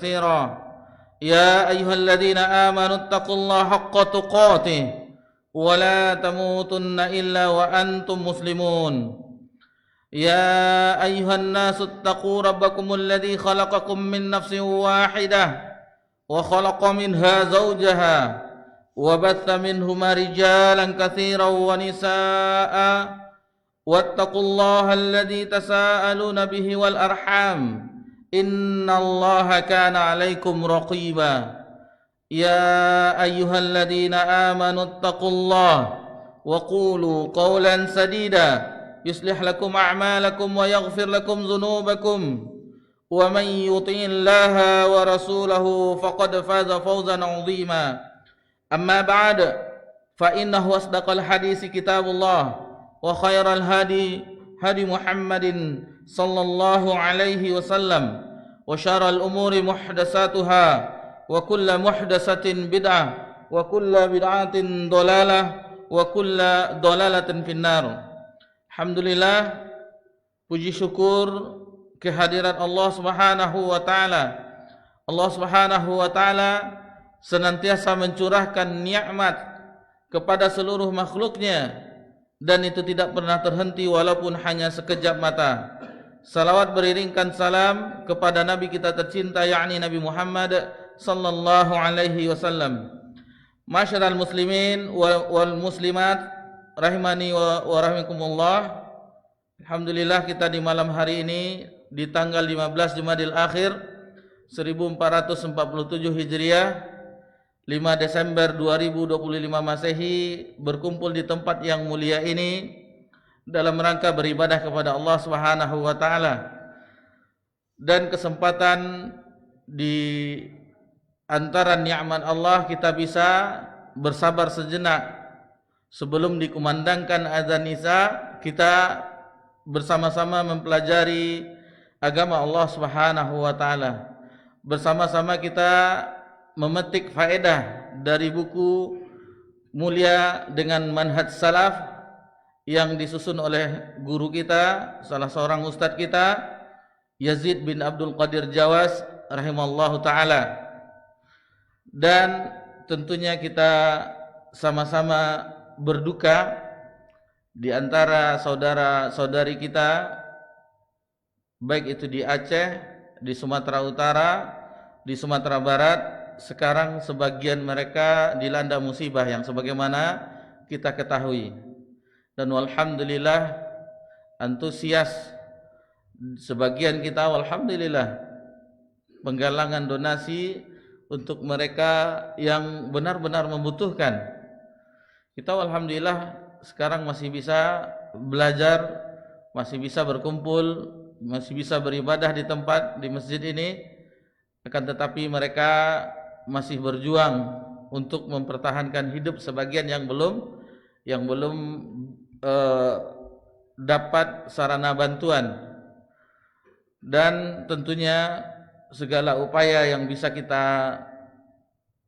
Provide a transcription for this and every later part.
كثيرا يا أيها الذين آمنوا اتقوا الله حق تقاته ولا تموتن إلا وأنتم مسلمون يا أيها الناس اتقوا ربكم الذي خلقكم من نفس واحدة وخلق منها زوجها وبث منهما رجالا كثيرا ونساء واتقوا الله الذي تساءلون به والأرحام إن الله كان عليكم رقيبا يا أيها الذين آمنوا اتقوا الله وقولوا قولا سديدا يصلح لكم أعمالكم ويغفر لكم ذنوبكم ومن يطع الله ورسوله فقد فاز فوزا عظيما أما بعد فإنه أصدق الحديث كتاب الله وخير الهدي هدي محمد صلى الله عليه وسلم وشر الأمور محدثاتها وكل محدثة بدعة وكل بدعة ضلالة وكل ضلالة في النار. Alhamdulillah, puji syukur kehadirat Allah Subhanahu wa taala. Allah Subhanahu wa taala senantiasa mencurahkan nikmat kepada seluruh makhluknya dan itu tidak pernah terhenti walaupun hanya sekejap mata. Salawat beriringkan salam kepada Nabi kita tercinta yakni Nabi Muhammad sallallahu alaihi wasallam. Masyiral muslimin wal muslimat rahimani wa rahimakumullah. Alhamdulillah kita di malam hari ini di tanggal 15 Jumadil Akhir 1447 Hijriah 5 Desember 2025 Masehi berkumpul di tempat yang mulia ini dalam rangka beribadah kepada Allah Subhanahu wa taala. Dan kesempatan di antara nikmat Allah kita bisa bersabar sejenak sebelum dikumandangkan azan Isya, kita bersama-sama mempelajari agama Allah Subhanahu wa taala. Bersama-sama kita memetik faedah dari buku mulia dengan manhaj salaf yang disusun oleh guru kita, salah seorang ustadz kita, Yazid bin Abdul Qadir Jawas rahimallahu taala. Dan tentunya kita sama-sama berduka di antara saudara-saudari kita baik itu di Aceh, di Sumatera Utara, di Sumatera Barat. Sekarang sebagian mereka dilanda musibah yang sebagaimana kita ketahui. Dan walhamdulillah antusias sebagian kita walhamdulillah penggalangan donasi untuk mereka yang benar-benar membutuhkan. Kita alhamdulillah sekarang masih bisa belajar, masih bisa berkumpul, masih bisa beribadah di tempat di masjid ini. Akan tetapi mereka masih berjuang untuk mempertahankan hidup sebagian yang belum dapat sarana bantuan. Dan tentunya segala upaya yang bisa kita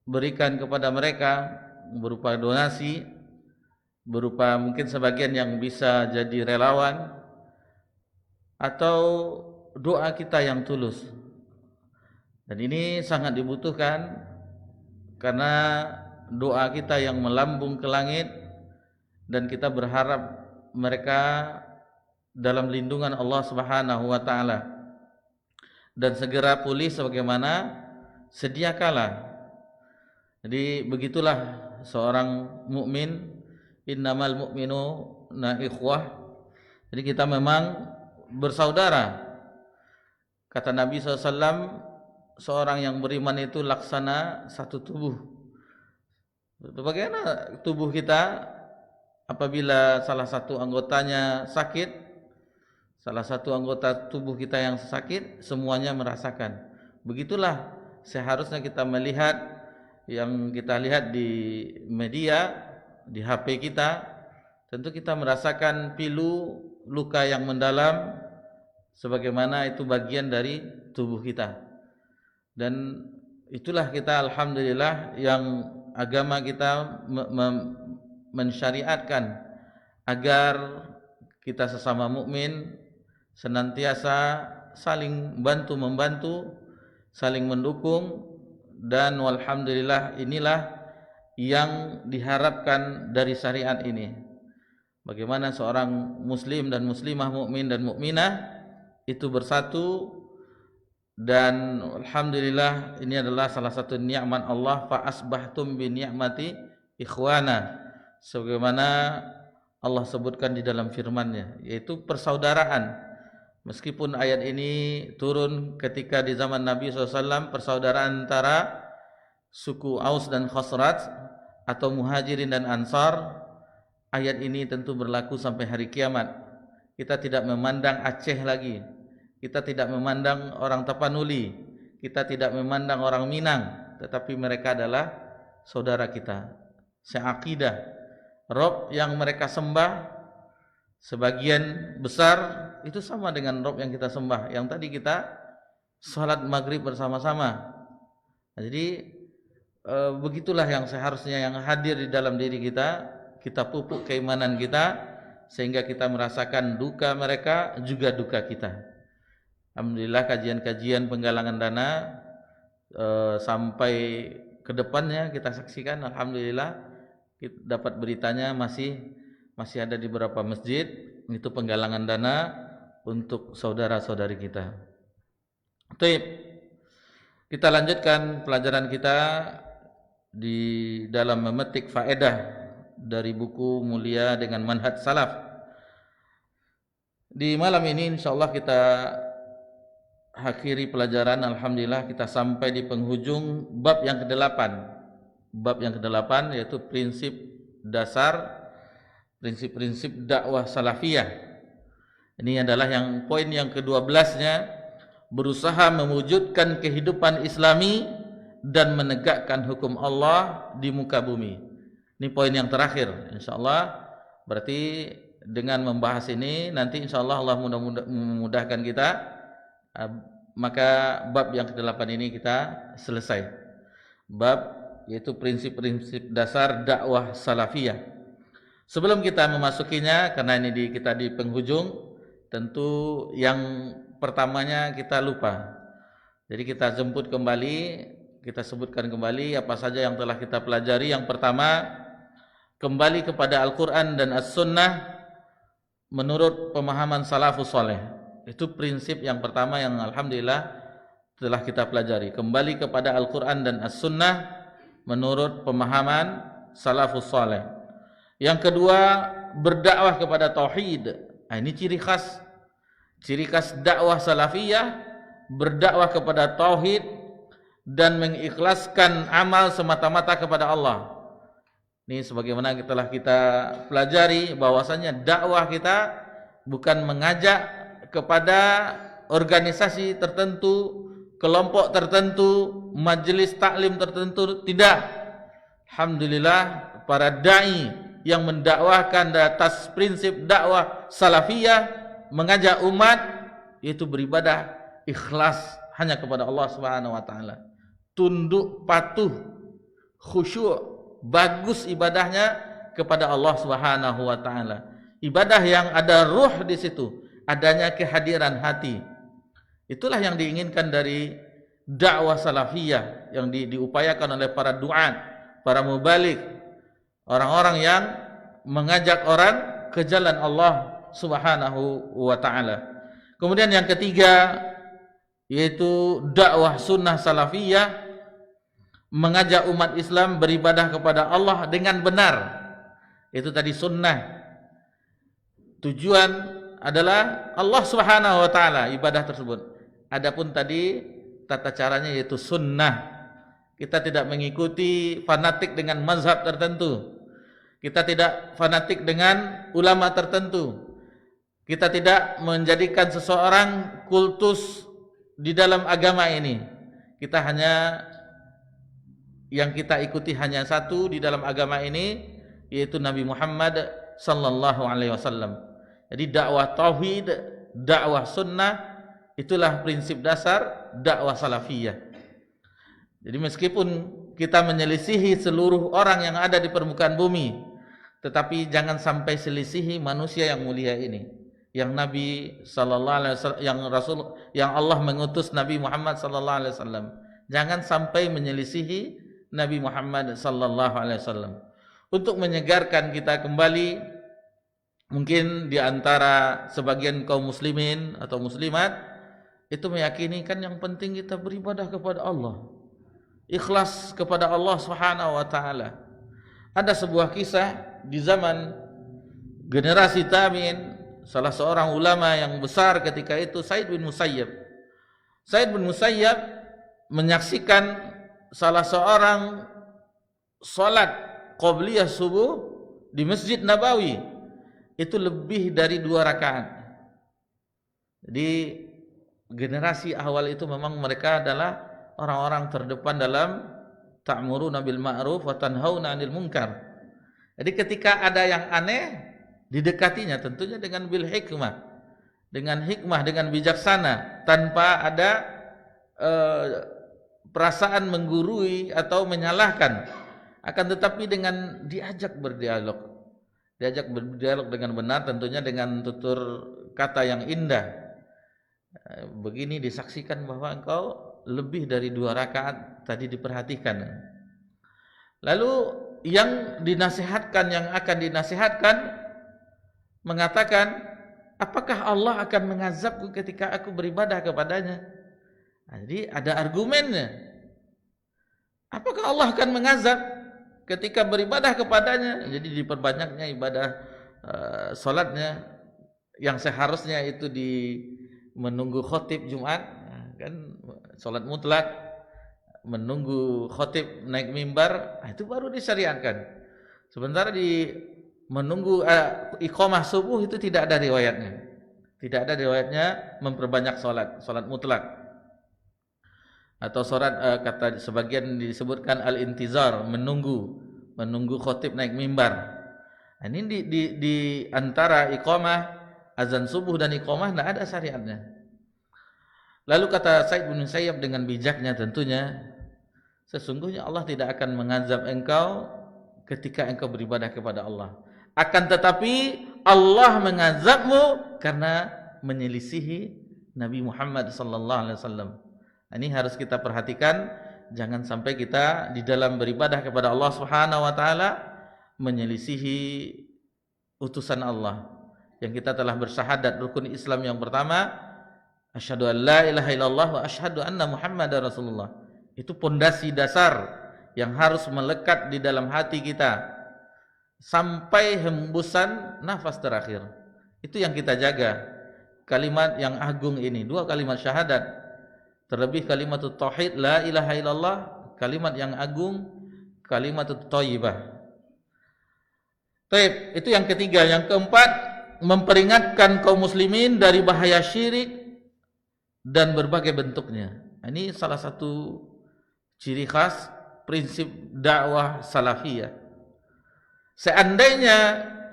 berikan kepada mereka berupa donasi, berupa mungkin sebagian yang bisa jadi relawan atau doa kita yang tulus. Dan ini sangat dibutuhkan karena doa kita yang melambung ke langit dan kita berharap mereka dalam lindungan Allah Subhanahu wa taala dan segera pulih sebagaimana sedia kala. Jadi begitulah seorang mukmin, innamal mu'minuna ikhwah. Jadi kita memang bersaudara. Kata Nabi SAW, seorang yang beriman itu laksana satu tubuh. Bagaimana tubuh kita apabila salah satu anggotanya sakit, salah satu anggota tubuh kita yang sakit, semuanya merasakan. Begitulah seharusnya kita melihat yang kita lihat di media, di HP kita. Tentu kita merasakan pilu, luka yang mendalam, sebagaimana itu bagian dari tubuh kita. Dan itulah kita alhamdulillah yang agama kita mensyariatkan agar kita sesama mukmin senantiasa saling bantu membantu, saling mendukung, dan walhamdulillah inilah yang diharapkan dari syariat ini. Bagaimana seorang muslim dan muslimah, mukmin dan mukminah itu bersatu, dan alhamdulillah ini adalah salah satu nikmat Allah, fa asbahtum bi ni'mati ikhwana, sebagaimana Allah sebutkan di dalam firman-Nya, yaitu persaudaraan. Meskipun ayat ini turun ketika di zaman Nabi SAW, persaudaraan antara suku Aus dan Khazraj atau Muhajirin dan Ansar, ayat ini tentu berlaku sampai hari kiamat. Kita tidak memandang Aceh lagi, kita tidak memandang orang Tapanuli, kita tidak memandang orang Minang, tetapi mereka adalah saudara kita, seakidah. Rob yang mereka sembah sebagian besar itu sama dengan Rob yang kita sembah, yang tadi kita salat maghrib bersama-sama. Jadi begitulah yang seharusnya yang hadir di dalam diri kita. Kita pupuk keimanan kita sehingga kita merasakan duka mereka juga duka kita. Alhamdulillah kajian-kajian penggalangan dana sampai ke depannya kita saksikan, alhamdulillah kita dapat beritanya masih ada di beberapa masjid itu penggalangan dana untuk saudara-saudari kita. Baik. Kita lanjutkan pelajaran kita di dalam memetik faedah dari buku Mulia dengan Manhaj Salaf. Di malam ini insyaallah kita akhiri pelajaran, alhamdulillah kita sampai di penghujung bab yang ke-8. Bab yang ke-8 yaitu prinsip dasar, prinsip-prinsip dakwah salafiyah. Ini adalah yang poin yang ke-12-nya, berusaha mewujudkan kehidupan Islami dan menegakkan hukum Allah di muka bumi. Ini poin yang terakhir, insyaallah. Berarti dengan membahas ini nanti insyaallah Allah memudahkan kita, maka bab yang ke-8 ini kita selesai. Bab yaitu prinsip-prinsip dasar dakwah salafiyah. Sebelum kita memasukinya, karena ini kita di penghujung, tentu yang pertamanya kita lupa. Jadi kita jemput kembali, kita sebutkan kembali apa saja yang telah kita pelajari. Yang pertama, kembali kepada Al-Quran dan As-Sunnah menurut pemahaman salafus saleh. Itu prinsip yang pertama yang alhamdulillah telah kita pelajari. Kembali kepada Al-Quran dan As-Sunnah menurut pemahaman salafus saleh. Yang kedua, berdakwah kepada tauhid. Nah, ini ciri khas dakwah salafiyah, berdakwah kepada tauhid dan mengikhlaskan amal semata-mata kepada Allah. Ini sebagaimana telah kita pelajari bahwasanya dakwah kita bukan mengajak kepada organisasi tertentu, kelompok tertentu, majelis taklim tertentu, tidak. Alhamdulillah para dai yang mendakwahkan atas prinsip dakwah salafiyah, mengajak umat yaitu beribadah ikhlas hanya kepada Allah Subhanahu wa taala. Tunduk patuh, khusyuk, bagus ibadahnya kepada Allah Subhanahu wa taala. Ibadah yang ada ruh di situ, adanya kehadiran hati. Itulah yang diinginkan dari dakwah salafiyah yang diupayakan oleh para duat, para mubalik, orang-orang yang mengajak orang ke jalan Allah Subhanahu wa taala. Kemudian yang ketiga yaitu dakwah sunnah salafiyah, mengajak umat Islam beribadah kepada Allah dengan benar. Itu tadi sunnah. Tujuan adalah Allah Subhanahu wa taala ibadah tersebut. Adapun tadi tata caranya yaitu sunnah. Kita tidak mengikuti fanatik dengan mazhab tertentu. Kita tidak fanatik dengan ulama tertentu. Kita tidak menjadikan seseorang kultus di dalam agama ini. Kita hanya yang kita ikuti hanya satu di dalam agama ini, yaitu Nabi Muhammad sallallahu alaihi wasallam. Jadi dakwah tauhid, dakwah sunnah, itulah prinsip dasar dakwah salafiyah. Jadi meskipun kita menyelisihi seluruh orang yang ada di permukaan bumi, tetapi jangan sampai selisihi manusia yang mulia ini, yang Nabi sallallahu alaihi wasallam, yang Allah mengutus Nabi Muhammad sallallahu alaihi wasallam. Jangan sampai menyelisihi Nabi Muhammad sallallahu alaihi wasallam. Untuk menyegarkan kita kembali, mungkin di antara sebagian kaum muslimin atau muslimat itu meyakini kan yang penting kita beribadah kepada Allah, ikhlas kepada Allah Subhanahu wa taala. Ada sebuah kisah di zaman generasi tabi'in, salah seorang ulama yang besar ketika itu Sa'id bin Musayyab. Sa'id bin Musayyab menyaksikan salah seorang salat qabliyah subuh di Masjid Nabawi itu lebih dari 2 rakaat. Jadi generasi awal itu memang mereka adalah orang-orang terdepan dalam ta'muruna bil ma'ruf wa tanhauna 'anil munkar. Jadi ketika ada yang aneh, didekatinya tentunya dengan bil hikmah, dengan bijaksana, tanpa ada perasaan menggurui atau menyalahkan, akan tetapi dengan diajak berdialog dengan benar, tentunya dengan tutur kata yang indah. Begini disaksikan bahwa engkau lebih dari 2 rakaat tadi diperhatikan. Lalu yang akan dinasihatkan mengatakan, apakah Allah akan mengazabku ketika aku beribadah kepadanya? Nah, jadi ada argumennya. Apakah Allah akan mengazab ketika beribadah kepadanya? Jadi diperbanyaknya ibadah salatnya yang seharusnya itu menunggu khotib Jumat, kan salat mutlak, menunggu khotib naik mimbar, itu baru disyariatkan. Sementara menunggu iqamah subuh itu tidak ada riwayatnya. Tidak ada riwayatnya memperbanyak salat mutlak. Atau salat kata sebagian disebutkan al-intizar, menunggu khotib naik mimbar. Nah, ini di antara iqamah, azan subuh dan iqamah tidak ada syariatnya. Lalu kata Sa'id bin Musayyab dengan bijaknya tentunya, sesungguhnya Allah tidak akan mengazab engkau ketika engkau beribadah kepada Allah. Akan tetapi Allah mengazabmu karena menyelisihi Nabi Muhammad sallallahu alaihi wasallam. Ini harus kita perhatikan, jangan sampai kita di dalam beribadah kepada Allah Subhanahu wa taala menyelisihi utusan Allah. Yang kita telah bersyahadat rukun Islam yang pertama, asyhadu an la ilaha illallah wa asyhadu anna Muhammadar Rasulullah. Itu pondasi dasar yang harus melekat di dalam hati kita sampai hembusan nafas terakhir. Itu yang kita jaga. Kalimat yang agung ini, 2 kalimat syahadat, terlebih kalimat tauhid la ilaha illallah, kalimat yang agung, kalimat thayyibah. Baik, itu yang ketiga. Yang keempat, memperingatkan kaum muslimin dari bahaya syirik dan berbagai bentuknya. Ini salah satu ciri khas prinsip dakwah salafiyah. Seandainya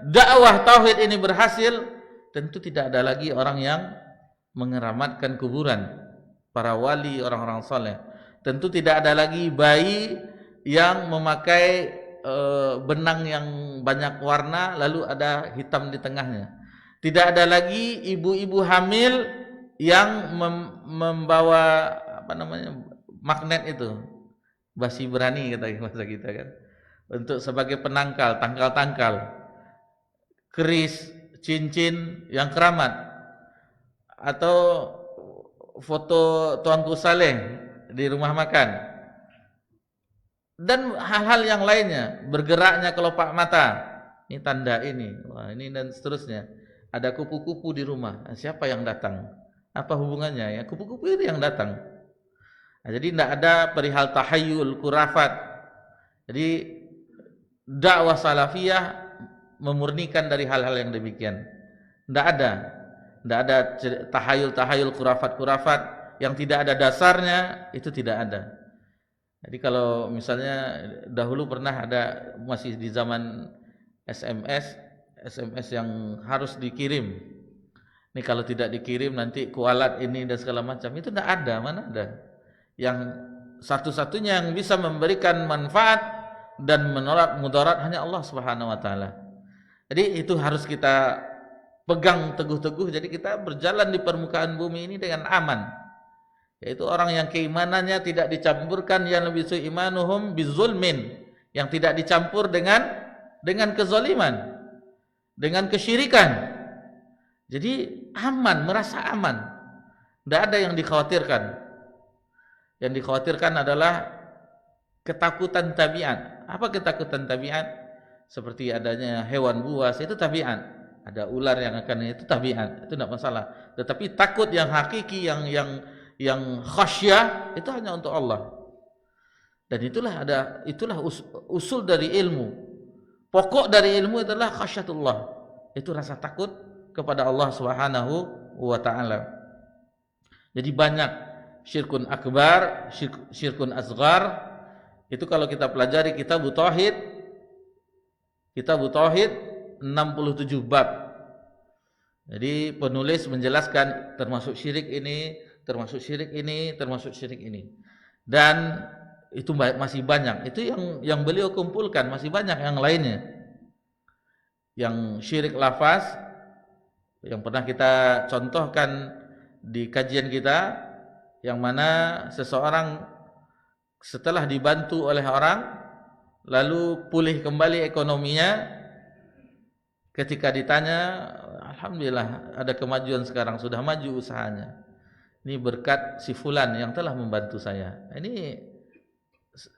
dakwah tauhid ini berhasil, tentu tidak ada lagi orang yang mengeramatkan kuburan para wali, orang-orang saleh. Tentu tidak ada lagi bayi yang memakai benang yang banyak warna lalu ada hitam di tengahnya. Tidak ada lagi ibu-ibu hamil yang membawa magnet itu, basi berani kata bahasa kita kan, untuk sebagai penangkal, tangkal-tangkal, keris, cincin yang keramat, atau foto Tuanku Saleh di rumah makan, dan hal-hal yang lainnya, bergeraknya kelopak mata, ini tanda ini, wah ini dan seterusnya. Ada kupu-kupu di rumah, siapa yang datang? Apa hubungannya? Ya kupu-kupu itu yang datang. Nah, jadi tidak ada perihal tahayul, kurafat. Jadi dakwah salafiyah memurnikan dari hal-hal yang demikian. Tidak ada tahayul, kurafat yang tidak ada dasarnya, itu tidak ada. Jadi kalau misalnya dahulu pernah ada, masih di zaman SMS yang harus dikirim. Ini kalau tidak dikirim nanti kualat ini dan segala macam, itu tidak ada, mana ada. Yang satu-satunya yang bisa memberikan manfaat dan menolak mudarat hanya Allah Subhanahu wa taala. Jadi itu harus kita pegang teguh-teguh. Jadi kita berjalan di permukaan bumi ini dengan aman. Yaitu orang yang keimanannya tidak dicampurkan, yang lebih imanuhum bizulmin, yang tidak dicampur dengan kezaliman, dengan kesyirikan. Jadi aman, merasa aman. Tidak ada yang dikhawatirkan. Yang dikhawatirkan adalah ketakutan tabiat. Apa ketakutan tabiat? Seperti adanya hewan buas, itu tabiat. Ada ular yang akan, itu tabiat, itu tidak masalah. Tetapi takut yang hakiki, yang khasyah, itu hanya untuk Allah. Dan itulah usul dari ilmu. Pokok dari ilmu adalah khasyatullah. Itu rasa takut kepada Allah Subhanahu wa taala. Jadi banyak syirkun akbar, syirkun asghar. Itu kalau kita pelajari kitab tauhid 67 bab. Jadi penulis menjelaskan termasuk syirik ini, termasuk syirik ini, termasuk syirik ini. Dan itu masih banyak. Itu yang beliau kumpulkan, masih banyak yang lainnya. Yang syirik lafaz yang pernah kita contohkan di kajian kita, yang mana seseorang setelah dibantu oleh orang lalu pulih kembali ekonominya, ketika ditanya, alhamdulillah ada kemajuan sekarang, sudah maju usahanya. Ini berkat si fulan yang telah membantu saya. Ini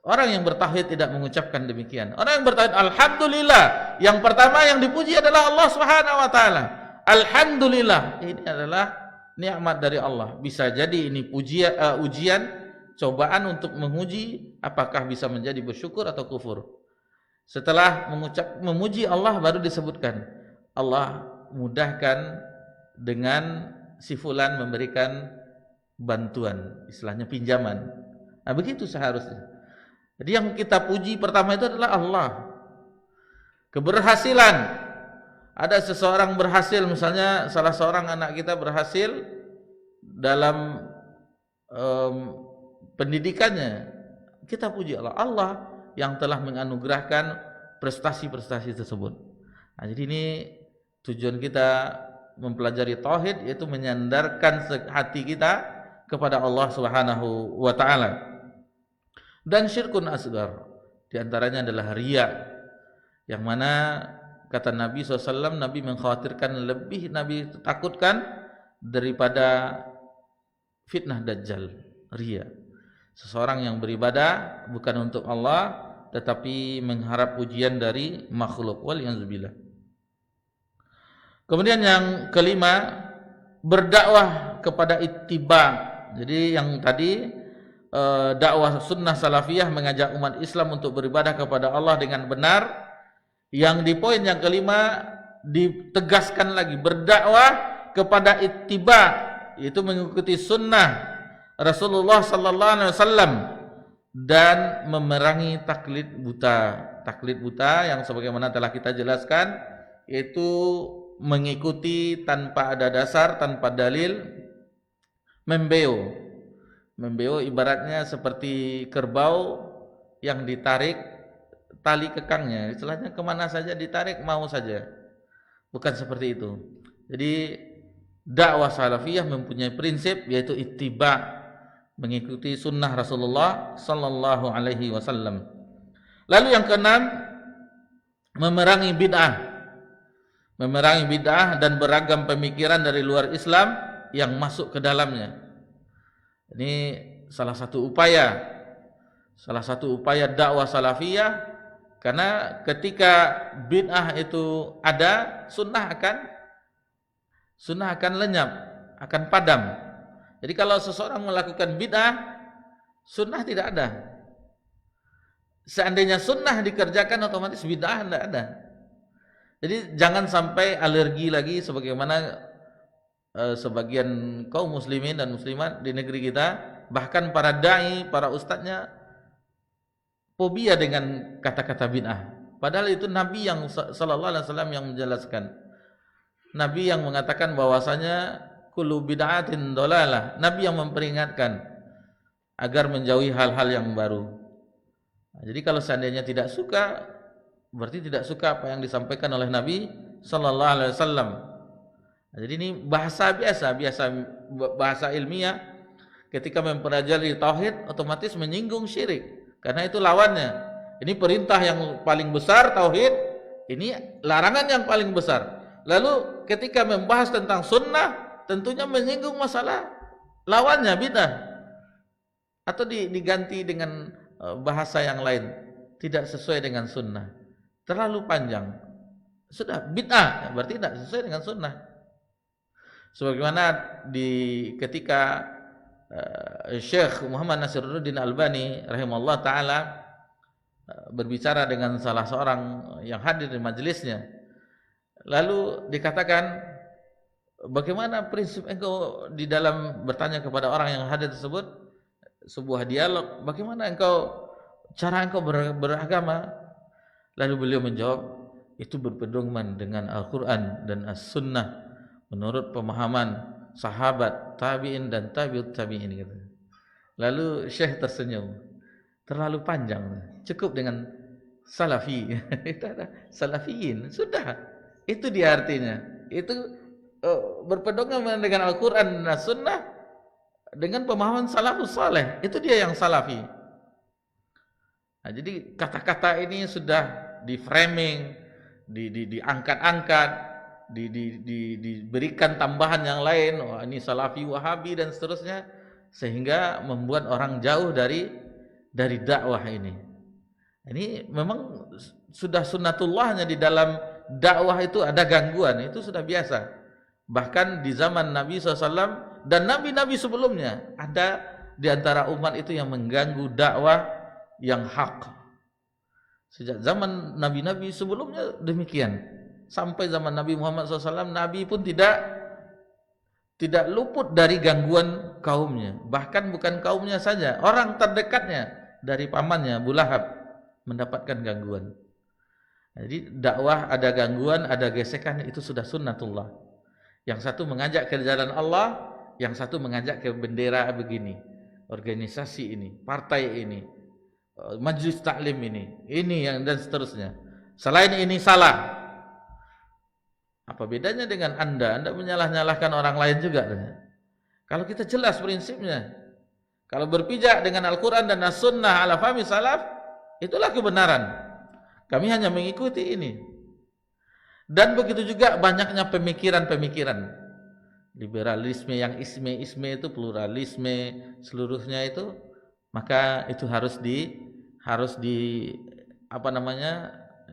orang yang bertauhid tidak mengucapkan demikian. Orang yang bertauhid, alhamdulillah, yang pertama yang dipuji adalah Allah Subhanahu wa taala. Alhamdulillah, ini adalah nikmat dari Allah. Bisa jadi ini ujian, cobaan untuk menguji apakah bisa menjadi bersyukur atau kufur. Setelah memuji Allah baru disebutkan Allah mudahkan dengan si fulan memberikan bantuan, istilahnya pinjaman. Nah, begitu seharusnya. Jadi yang kita puji pertama itu adalah Allah. Keberhasilan, ada seseorang berhasil, misalnya salah seorang anak kita berhasil dalam pendidikannya, kita puji Allah. Allah yang telah menganugerahkan prestasi-prestasi tersebut. Nah, jadi ini tujuan kita mempelajari tauhid, yaitu menyandarkan hati kita kepada Allah Subhanahu wa taala. Dan syirkun asghar di antaranya adalah riya, yang mana kata Nabi SAW, Nabi mengkhawatirkan lebih, Nabi takutkan daripada fitnah dajjal, riya. Seseorang yang beribadah bukan untuk Allah tetapi mengharap pujian dari makhluk, waliyadzubillah. Kemudian yang kelima, berdakwah kepada ittiba. Jadi yang tadi dakwah sunnah salafiyah, mengajak umat Islam untuk beribadah kepada Allah dengan benar. Yang di poin yang kelima ditegaskan lagi, berdakwah kepada ittiba, yaitu mengikuti sunnah Rasulullah sallallahu alaihi wasallam dan memerangi taklid buta. Taklid buta yang sebagaimana telah kita jelaskan, yaitu mengikuti tanpa ada dasar, tanpa dalil, membeo. Membeo ibaratnya seperti kerbau yang ditarik tali kekangnya, istilahnya kemana saja ditarik, mau saja. Bukan seperti itu. Jadi dakwah salafiyah mempunyai prinsip, yaitu ittiba, mengikuti sunnah Rasulullah sallallahu alaihi wasallam. Lalu yang keenam, memerangi bid'ah. Memerangi bid'ah dan beragam pemikiran dari luar Islam yang masuk ke dalamnya. Ini salah satu upaya dakwah salafiyah. Karena ketika bid'ah itu ada, sunnah akan lenyap, akan padam. Jadi kalau seseorang melakukan bid'ah, sunnah tidak ada. Seandainya sunnah dikerjakan, otomatis bid'ah tidak ada. Jadi jangan sampai alergi lagi sebagaimana sebagian kaum muslimin dan muslimat di negeri kita, bahkan para dai, para ustadznya fobia dengan kata-kata bid'ah. Padahal itu Nabi yang sallallahu alaihi wasallam yang menjelaskan. Nabi yang mengatakan bahwasanya kullu bid'atin dhalalah. Nabi yang memperingatkan agar menjauhi hal-hal yang baru. Nah, jadi kalau seandainya tidak suka, berarti tidak suka apa yang disampaikan oleh Nabi sallallahu alaihi wasallam. Jadi ini bahasa biasa bahasa ilmiah. Ketika mempelajari tauhid otomatis menyinggung syirik karena itu lawannya. Ini perintah yang paling besar tauhid, ini larangan yang paling besar. Lalu ketika membahas tentang sunnah tentunya menyinggung masalah lawannya bidah. Atau diganti dengan bahasa yang lain, tidak sesuai dengan sunnah, terlalu panjang, sudah bid'ah, berarti tidak sesuai dengan sunnah. Sebagaimana ketika Syekh Muhammad Nasiruddin Albani rahimahullah ta'ala berbicara dengan salah seorang yang hadir di majelisnya, lalu dikatakan, bagaimana prinsip engkau di dalam bertanya kepada orang yang hadir tersebut, sebuah dialog, bagaimana cara engkau beragama? Lalu beliau menjawab, itu berpedoman dengan Al-Quran dan As-Sunnah menurut pemahaman sahabat, tabi'in dan tabi'ut tabi'in. Lalu Syekh tersenyum, terlalu panjang, cukup dengan salafi. Itu ada salafiyin, sudah, itu dia artinya. Itu berpedoman dengan Al-Quran dan As-Sunnah dengan pemahaman salafus saleh, itu dia yang salafi. Nah, jadi kata-kata ini sudah di framing, diangkat-angkat, diberikan tambahan yang lain, wah ini salafi wahabi dan seterusnya, sehingga membuat orang jauh dari dakwah ini. Ini memang sudah sunnatullahnya di dalam dakwah itu ada gangguan, itu sudah biasa. Bahkan di zaman Nabi SAW dan nabi-nabi sebelumnya ada di antara umat itu yang mengganggu dakwah yang hak. Sejak zaman nabi-nabi sebelumnya demikian. Sampai zaman Nabi Muhammad SAW, Nabi pun tidak luput dari gangguan kaumnya. Bahkan bukan kaumnya saja, orang terdekatnya dari pamannya Abu Lahab mendapatkan gangguan. Jadi dakwah ada gangguan, ada gesekan, itu sudah sunnatullah. Yang satu mengajak ke jalan Allah, yang satu mengajak ke bendera begini, organisasi ini, partai ini, majelis taklim ini yang dan seterusnya. Selain ini salah. Apa bedanya dengan Anda? Anda menyalah-nyalahkan orang lain juga. Kalau kita jelas prinsipnya, kalau berpijak dengan Al-Quran dan As-Sunnah ala fahmi salaf, itulah kebenaran. Kami hanya mengikuti ini. Dan begitu juga banyaknya pemikiran-pemikiran. Liberalisme yang isme itu, pluralisme seluruhnya itu, maka itu harus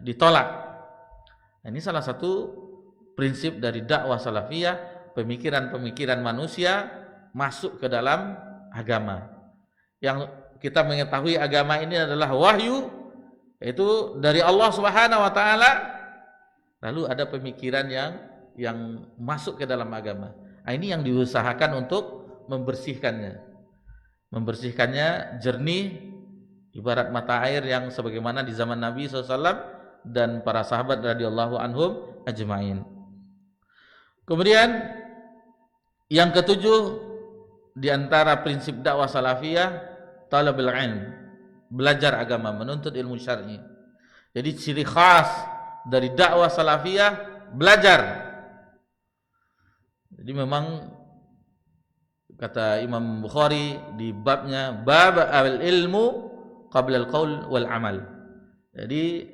ditolak. Nah, ini salah satu prinsip dari dakwah salafiyah, pemikiran-pemikiran manusia masuk ke dalam agama. Yang kita mengetahui agama ini adalah wahyu, itu dari Allah Subhanahu wa taala. Lalu ada pemikiran yang masuk ke dalam agama. Nah, ini yang diusahakan untuk membersihkannya. Membersihkannya jernih ibarat mata air yang sebagaimana di zaman Nabi SAW dan para sahabat radhiyallahu anhum ajma'in. Kemudian yang ketujuh di antara prinsip dakwah salafiyah, talabul ilm, belajar agama, menuntut ilmu syar'i. Jadi ciri khas dari dakwah salafiyah belajar. Jadi memang kata Imam Bukhari di babnya bab al-ilmu qabla al-qaul wal amal. Jadi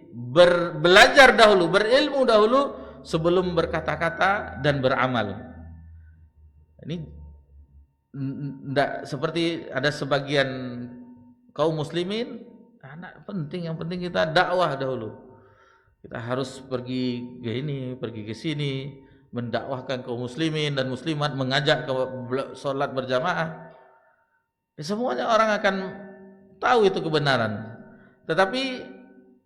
belajar dahulu, berilmu dahulu sebelum berkata-kata dan beramal. Ini tidak seperti ada sebagian kaum muslimin, yang penting kita dakwah dahulu. Kita harus pergi ke ini, pergi ke sini, mendakwahkan kaum muslimin dan muslimat, mengajak ke sholat berjamaah. Semuanya orang akan tahu itu kebenaran. Tetapi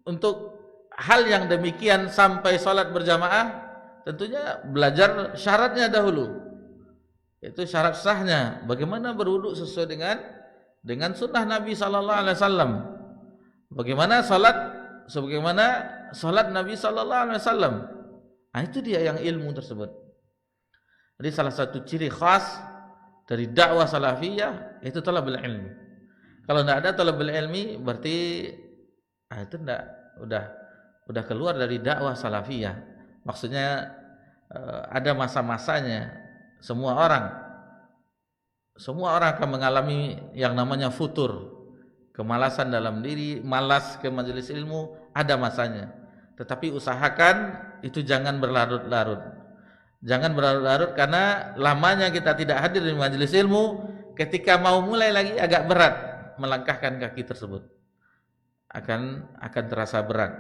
untuk hal yang demikian sampai sholat berjamaah, tentunya belajar syaratnya dahulu. Itu syarat sahnya. Bagaimana berwudu sesuai dengan sunnah Nabi Sallallahu Alaihi Wasallam. Bagaimana sholat sebagaimana sholat Nabi Sallallahu Alaihi Wasallam. Nah, itu dia yang ilmu tersebut. Jadi salah satu ciri khas dari dakwah salafiyah itu talabul ilmi. Kalau tidak ada talabul ilmi, berarti itu udah keluar dari dakwah salafiyah. Maksudnya ada masa-masanya. Semua orang akan mengalami yang namanya futur, kemalasan dalam diri, malas ke majelis ilmu, ada masanya. Tetapi usahakan itu jangan berlarut-larut. Jangan berlarut-larut, karena lamanya kita tidak hadir di majelis ilmu, ketika mau mulai lagi agak berat melangkahkan kaki tersebut. Akan terasa berat.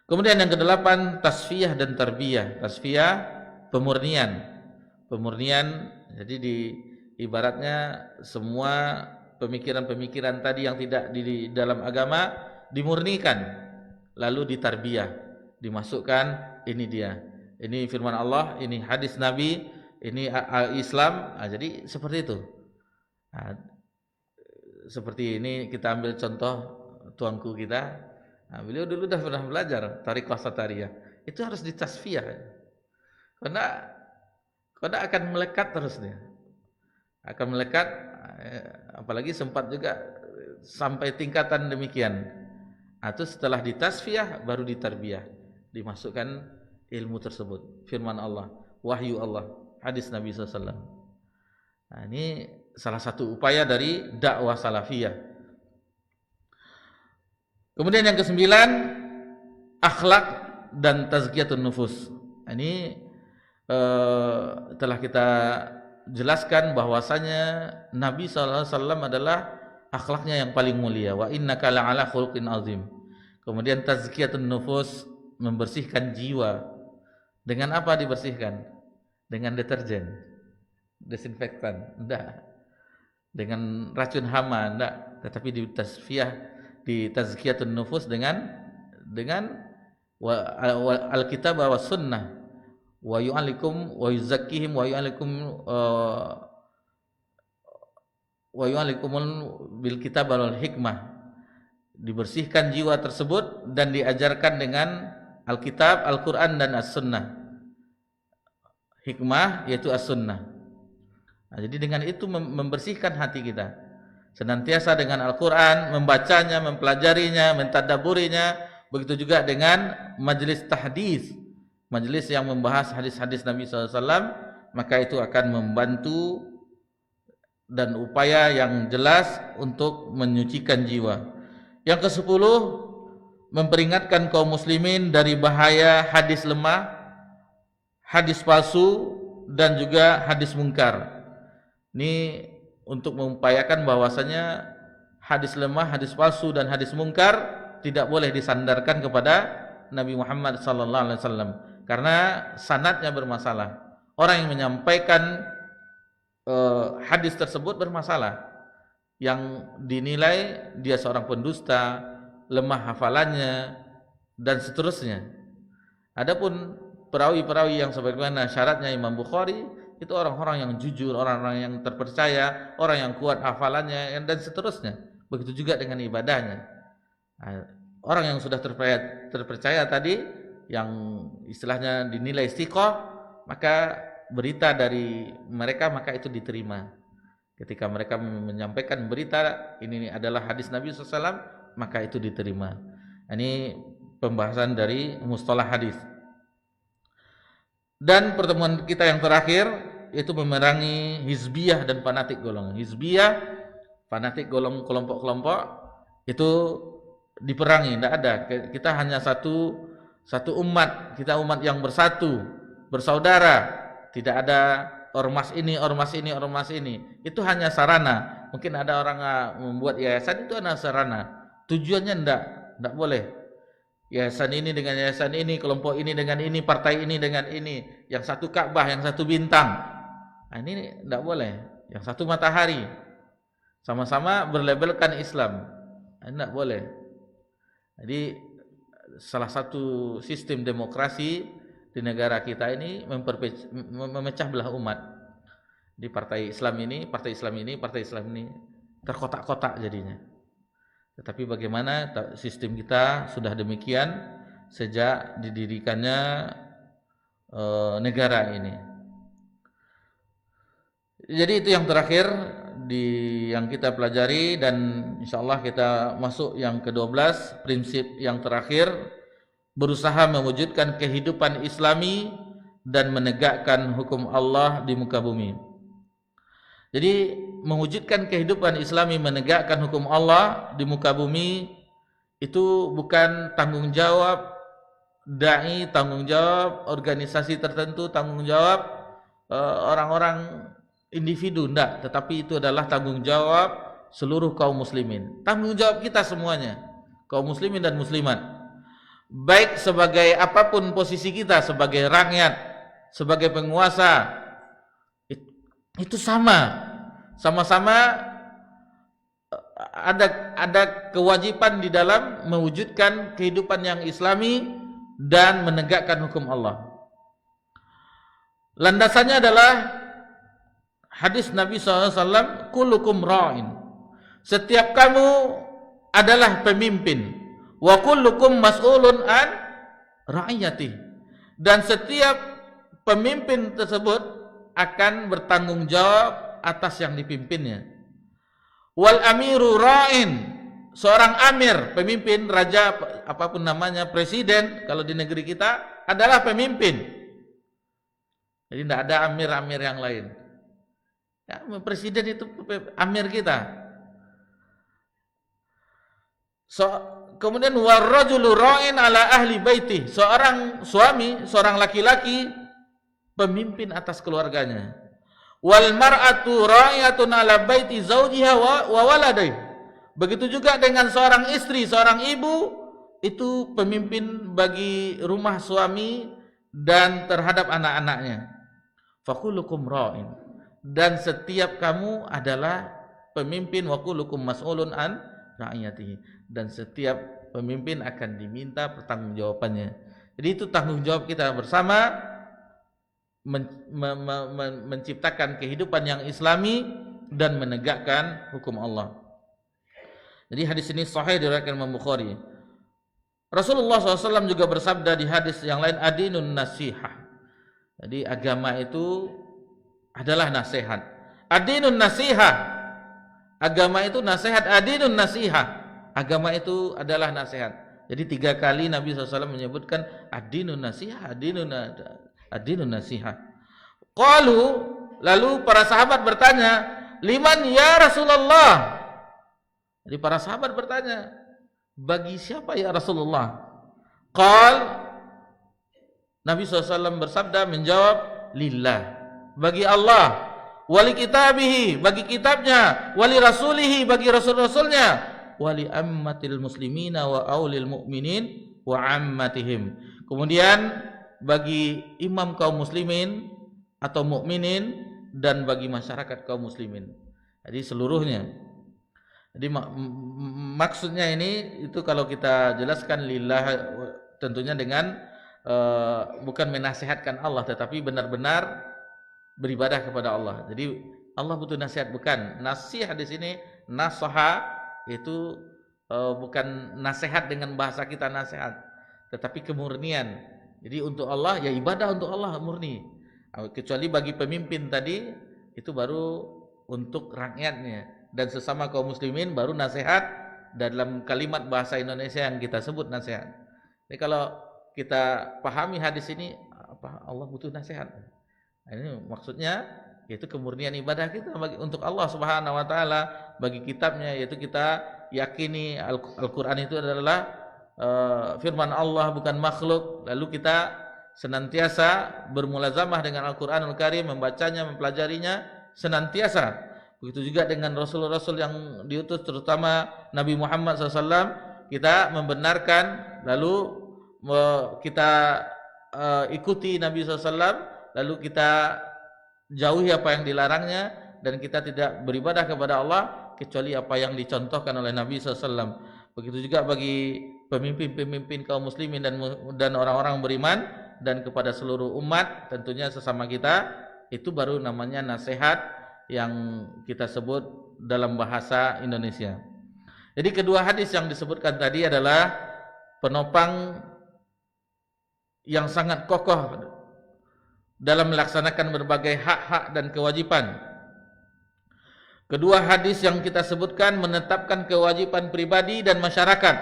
Kemudian yang kedelapan, tasfiyah dan tarbiyah. Tasfiyah, pemurnian. Jadi ibaratnya semua pemikiran-pemikiran tadi yang tidak di dalam agama dimurnikan, lalu ditarbiyah, dimasukkan, ini dia, ini firman Allah, ini hadis Nabi, ini Islam. Jadi seperti itu. Seperti ini kita ambil contoh tuanku kita. Beliau dulu sudah pernah belajar Thariqah Satariyah. Itu harus ditasfiyah, karena akan melekat terus dia. Akan melekat, apalagi sempat juga sampai tingkatan demikian. Itu setelah ditasfiyah baru ditarbiyah, dimasukkan ilmu tersebut, firman Allah, wahyu Allah, hadis Nabi SAW. Ini salah satu upaya dari dakwah salafiyah. Kemudian yang kesembilan, akhlak dan tazkiyatun nufus. Ini telah kita jelaskan bahwasanya Nabi SAW adalah akhlaknya yang paling mulia. Wa innaka la'ala khuluqin azim. Kemudian tazkiyatun nufus, membersihkan jiwa. Dengan apa dibersihkan? Dengan deterjen, desinfektan, enggak. Dengan racun hama, enggak. Tetapi di tazkiyatun nufus dengan al-kitab wa sunnah. Wa yu'allikum wa yuzakkihim wa yu'allikumul bil kitab wal hikmah. Dibersihkan jiwa tersebut dan diajarkan dengan Alkitab, Al-Quran dan As-Sunnah. Hikmah yaitu As-Sunnah. Jadi dengan itu membersihkan hati kita. Senantiasa dengan Al-Quran, membacanya, mempelajarinya, mentadaburinya. Begitu juga dengan majelis tahdits, majelis yang membahas hadis-hadis Nabi SAW, maka itu akan membantu dan upaya yang jelas untuk menyucikan jiwa. Yang ke-10, memperingatkan kaum muslimin dari bahaya hadis lemah, hadis palsu, dan juga hadis mungkar. Ini untuk mengupayakan bahwasanya hadis lemah, hadis palsu, dan hadis mungkar tidak boleh disandarkan kepada Nabi Muhammad SAW. Karena sanadnya bermasalah. Orang yang menyampaikan hadis tersebut bermasalah, yang dinilai dia seorang pendusta, lemah hafalannya, dan seterusnya. Adapun perawi-perawi yang sebagaimana syaratnya Imam Bukhari, itu orang-orang yang jujur, orang-orang yang terpercaya, orang yang kuat hafalannya, dan seterusnya. Begitu juga dengan ibadahnya. Orang yang sudah terpercaya tadi, yang istilahnya dinilai istiqoh, maka berita dari mereka maka itu diterima. Ketika mereka menyampaikan berita ini adalah hadis Nabi SAW, maka itu diterima. Ini pembahasan dari mustalah hadis. Dan pertemuan kita yang terakhir itu memerangi hizbiyah dan fanatik golongan. Hizbiyah, fanatik kelompok-kelompok itu diperangi, tidak ada. Kita hanya satu umat, kita umat yang bersatu, bersaudara. Tidak ada ormas ini, ormas ini, ormas ini. Itu hanya sarana. Mungkin ada orang membuat yayasan, itu hanya sarana. Tujuannya tidak boleh. Yayasan ini dengan yayasan ini, kelompok ini dengan ini, partai ini dengan ini. Yang satu Ka'bah, yang satu bintang. Nah, ini tidak boleh. Yang satu matahari. Sama-sama berlabelkan Islam. Nah, ini tidak boleh. Jadi salah satu sistem demokrasi di negara kita ini memecah belah umat. Di partai Islam ini, partai Islam ini, partai Islam ini, terkotak-kotak jadinya. Tetapi bagaimana sistem kita sudah demikian sejak didirikannya negara ini. Jadi itu yang terakhir yang kita pelajari, dan insyaallah kita masuk yang ke-12, prinsip yang terakhir, berusaha mewujudkan kehidupan Islami dan menegakkan hukum Allah di muka bumi. Jadi mewujudkan kehidupan Islami, menegakkan hukum Allah di muka bumi itu bukan tanggung jawab dai, tanggung jawab organisasi tertentu, tanggung jawab orang-orang individu, enggak, tetapi itu adalah tanggung jawab seluruh kaum muslimin. Tanggung jawab kita semuanya, kaum muslimin dan muslimat. Baik sebagai apapun posisi kita, sebagai rakyat, sebagai penguasa, itu sama-sama ada kewajiban di dalam mewujudkan kehidupan yang Islami dan menegakkan hukum Allah. Landasannya adalah hadis Nabi SAW, kullukum ra'in, setiap kamu adalah pemimpin, wa kullukum mas'ulun an ra'iyati, dan setiap pemimpin tersebut akan bertanggung jawab atas yang dipimpinnya. Wal amiru ra'in, seorang amir, pemimpin, raja, apapun namanya, presiden kalau di negeri kita adalah pemimpin. Jadi tidak ada amir-amir yang lain. Ya, presiden itu amir kita. Kemudian warrajulu ra'in ala ahli baiti, seorang suami, seorang laki-laki pemimpin atas keluarganya. Wal mar'atu ra'iyatun ala baiti zaujiha wa waladai. Begitu juga dengan seorang istri, seorang ibu itu pemimpin bagi rumah suami dan terhadap anak-anaknya. Fakulukum ra'in, dan setiap kamu adalah pemimpin, wa kullukum mas'ulun an ra'iyatihi, dan setiap pemimpin akan diminta pertanggungjawabannya. Jadi itu tanggung jawab kita bersama menciptakan kehidupan yang Islami dan menegakkan hukum Allah. Jadi hadis ini sahih diriwayatkan Imam Bukhari. Rasulullah SAW juga bersabda di hadis yang lain, adinun nasihah. Jadi agama itu adalah nasihat. Adinun nasihah, agama itu nasihat. Adinun nasihah, agama itu adalah nasihat. Jadi 3 kali Nabi SAW menyebutkan adinun nasihah, adinun nasihah. Qalu, lalu para sahabat bertanya, liman ya Rasulullah? Jadi para sahabat bertanya, bagi siapa ya Rasulullah? Qal, Nabi SAW bersabda, menjawab, lillah, bagi Allah, wali kitabihi, bagi kitabnya, wali rasulihi, bagi rasul-rasulnya, wali ammatil muslimina wa aulil mu'minin wa ammatihim. Kemudian bagi imam kaum muslimin atau mukminin dan bagi masyarakat kaum muslimin. Jadi seluruhnya. Jadi maksudnya ini itu kalau kita jelaskan lillah tentunya dengan bukan menasihatkan Allah, tetapi benar-benar beribadah kepada Allah. Jadi Allah butuh nasihat, bukan nasihat di sini nasaha itu bukan nasihat dengan bahasa kita nasihat, tetapi kemurnian. Jadi untuk Allah ya ibadah untuk Allah murni. Kecuali bagi pemimpin tadi itu baru untuk rakyatnya dan sesama kaum muslimin baru nasihat dalam kalimat bahasa Indonesia yang kita sebut nasihat. Jadi kalau kita pahami hadis ini, apa Allah butuh nasihat. Nah, ini maksudnya yaitu kemurnian ibadah kita untuk Allah Subhanahu wa taala, bagi kitabnya, yaitu kita yakini Al-Qur'an itu adalah firman Allah, bukan makhluk. Lalu kita senantiasa bermulazamah dengan Al-Qur'anul Karim, membacanya, mempelajarinya senantiasa. Begitu juga dengan rasul-rasul yang diutus, terutama Nabi Muhammad SAW, kita membenarkan, lalu kita ikuti Nabi SAW, lalu kita jauhi apa yang dilarangnya, dan kita tidak beribadah kepada Allah kecuali apa yang dicontohkan oleh Nabi SAW. Begitu juga bagi pemimpin-pemimpin kaum muslimin dan orang-orang beriman, dan kepada seluruh umat tentunya sesama kita, itu baru namanya nasihat yang kita sebut dalam bahasa Indonesia. Jadi kedua hadis yang disebutkan tadi adalah penopang yang sangat kokoh dalam melaksanakan berbagai hak-hak dan kewajiban. Kedua hadis yang kita sebutkan menetapkan kewajiban pribadi dan masyarakat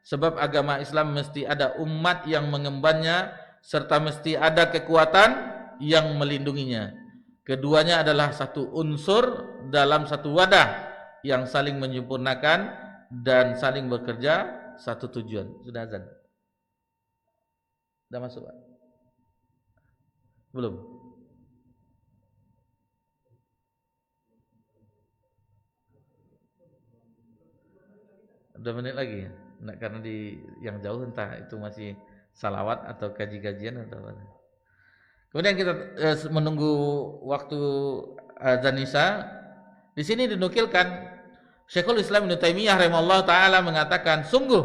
Sebab agama Islam mesti ada umat yang mengembannya serta mesti ada kekuatan yang melindunginya. Keduanya adalah satu unsur dalam satu wadah yang saling menyempurnakan dan saling bekerja satu tujuan. Sudah azan? Sudah masuk, Pak? Belum? Udah menit lagi? Nah, karena di yang jauh entah itu masih salawat atau kaji-kajian atau apa. Kemudian kita menunggu waktu azan Isya. Di sini dinukilkan Syekhul Islam Ibnu Taimiyah rahimahullah taala mengatakan, sungguh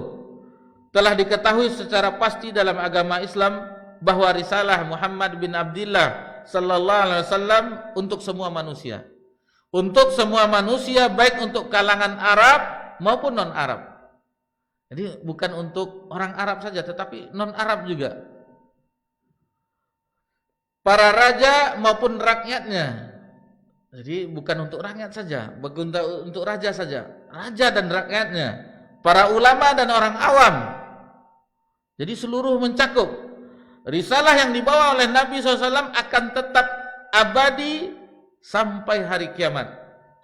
telah diketahui secara pasti dalam agama Islam bahwa risalah Muhammad bin Abdullah sallallahu alaihi wasallam untuk semua manusia. Untuk semua manusia, baik untuk kalangan Arab maupun non-Arab. Jadi bukan untuk orang Arab saja, tetapi non-Arab juga. Para raja maupun rakyatnya. Jadi bukan untuk rakyat saja, bukan untuk raja saja, raja dan rakyatnya, para ulama dan orang awam. Jadi seluruh mencakup. Risalah yang dibawa oleh Nabi SAW akan tetap abadi sampai hari kiamat.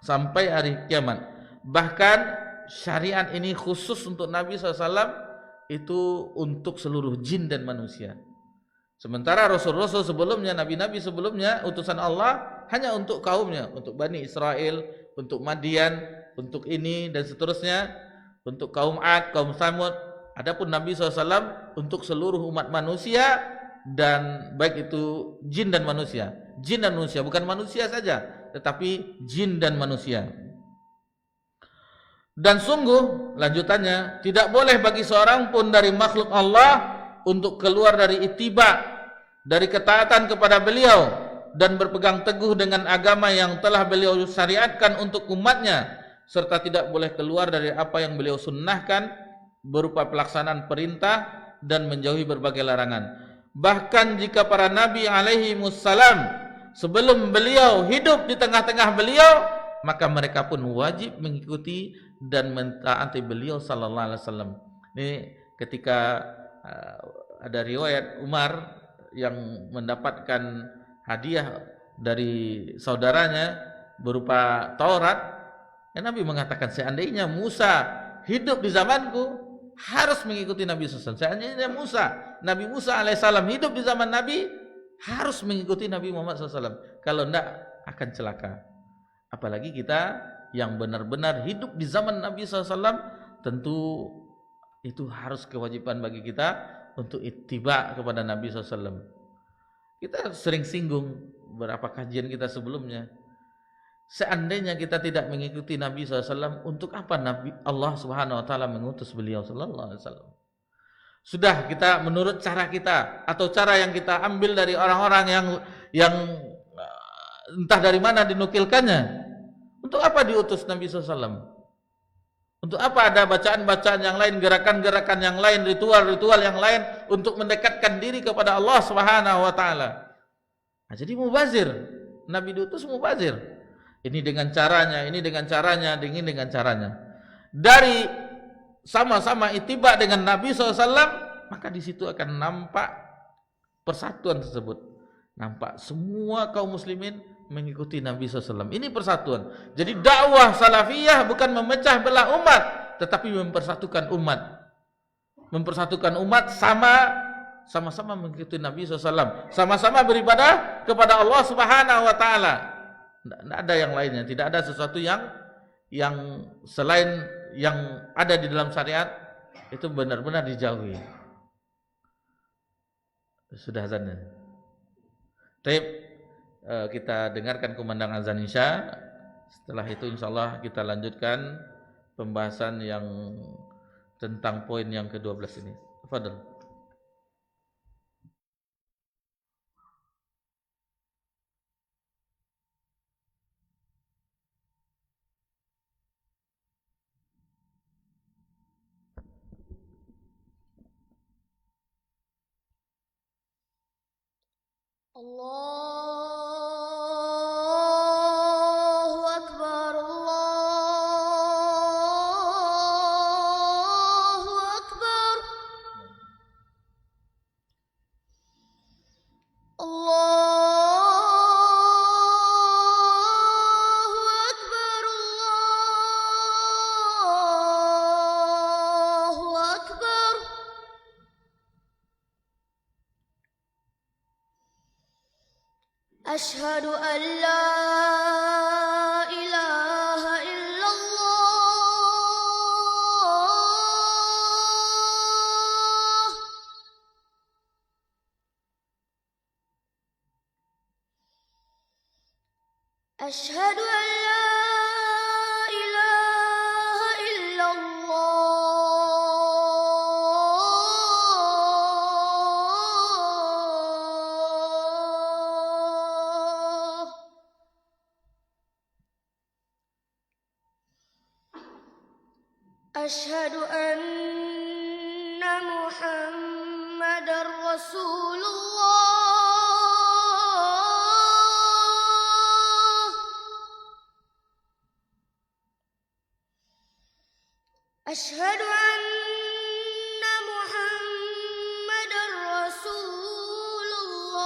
Sampai hari kiamat. Bahkan syariat ini khusus untuk Nabi SAW, itu untuk seluruh jin dan manusia. Sementara Rasul-Rasul sebelumnya, Nabi-Nabi sebelumnya, utusan Allah hanya untuk kaumnya, untuk Bani Israel, untuk Madian, untuk ini dan seterusnya, untuk kaum Ad, kaum Samud. Adapun Nabi SAW untuk seluruh umat manusia, dan baik itu jin dan manusia. Jin dan manusia, bukan manusia saja, tetapi jin dan manusia. Dan sungguh, lanjutannya, tidak boleh bagi seorang pun dari makhluk Allah untuk keluar dari ittiba, dari ketaatan kepada beliau, dan berpegang teguh dengan agama yang telah beliau syariatkan untuk umatnya, serta tidak boleh keluar dari apa yang beliau sunnahkan berupa pelaksanaan perintah dan menjauhi berbagai larangan. Bahkan jika para nabi alaihi wassalam sebelum beliau hidup di tengah-tengah beliau, maka mereka pun wajib mengikuti dan mentaati beliau sallallahu alaihi wasallam. Ini ketika ada riwayat Umar yang mendapatkan hadiah dari saudaranya berupa Taurat, ya Nabi mengatakan, seandainya Musa hidup di zamanku, harus mengikuti Nabi SAW. Seandainya Nabi Musa alaihissalam hidup di zaman Nabi, harus mengikuti Nabi Muhammad SAW. Kalau tidak, akan celaka. Apalagi kita yang benar-benar hidup di zaman Nabi SAW, tentu itu harus kewajiban bagi kita untuk ittiba kepada Nabi SAW. Kita sering singgung beberapa kajian kita sebelumnya. Seandainya kita tidak mengikuti Nabi SAW, untuk apa Nabi Allah Subhanahu Wa Taala mengutus beliau Sallallahu Alaihi Wasallam? Sudah kita menurut cara kita atau cara yang kita ambil dari orang-orang yang entah dari mana dinukilkannya. Untuk apa diutus Nabi SAW? Untuk apa ada bacaan-bacaan yang lain, gerakan-gerakan yang lain, ritual-ritual yang lain untuk mendekatkan diri kepada Allah Subhanahu Wa Taala? Nah, jadi mubazir. Nabi diutus mubazir. Ini dengan caranya, ini dengan caranya, ini dengan caranya. Dari sama-sama ittiba dengan Nabi SAW, maka di situ akan nampak persatuan tersebut. Nampak semua kaum muslimin mengikuti Nabi SAW. Ini persatuan. Jadi dakwah salafiyah bukan memecah belah umat, tetapi mempersatukan umat. Mempersatukan umat sama-sama mengikuti Nabi SAW. Sama-sama beribadah kepada Allah Subhanahu Wa Taala. Tidak ada yang lainnya. Tidak ada sesuatu yang selain yang ada di dalam syariat itu benar-benar dijauhi. Sudah azannya. Baik, kita dengarkan kumandang azan Isya. Setelah itu insyaallah kita lanjutkan pembahasan yang tentang poin yang ke-12 ini. Tafadhol. Allahu Akbar, Allahu Akbar. أشهد أن لا إله إلا الله أشهد أن لا إله إلا الله أشهد أن محمدا رسول الله أشهد أن محمدا رسول الله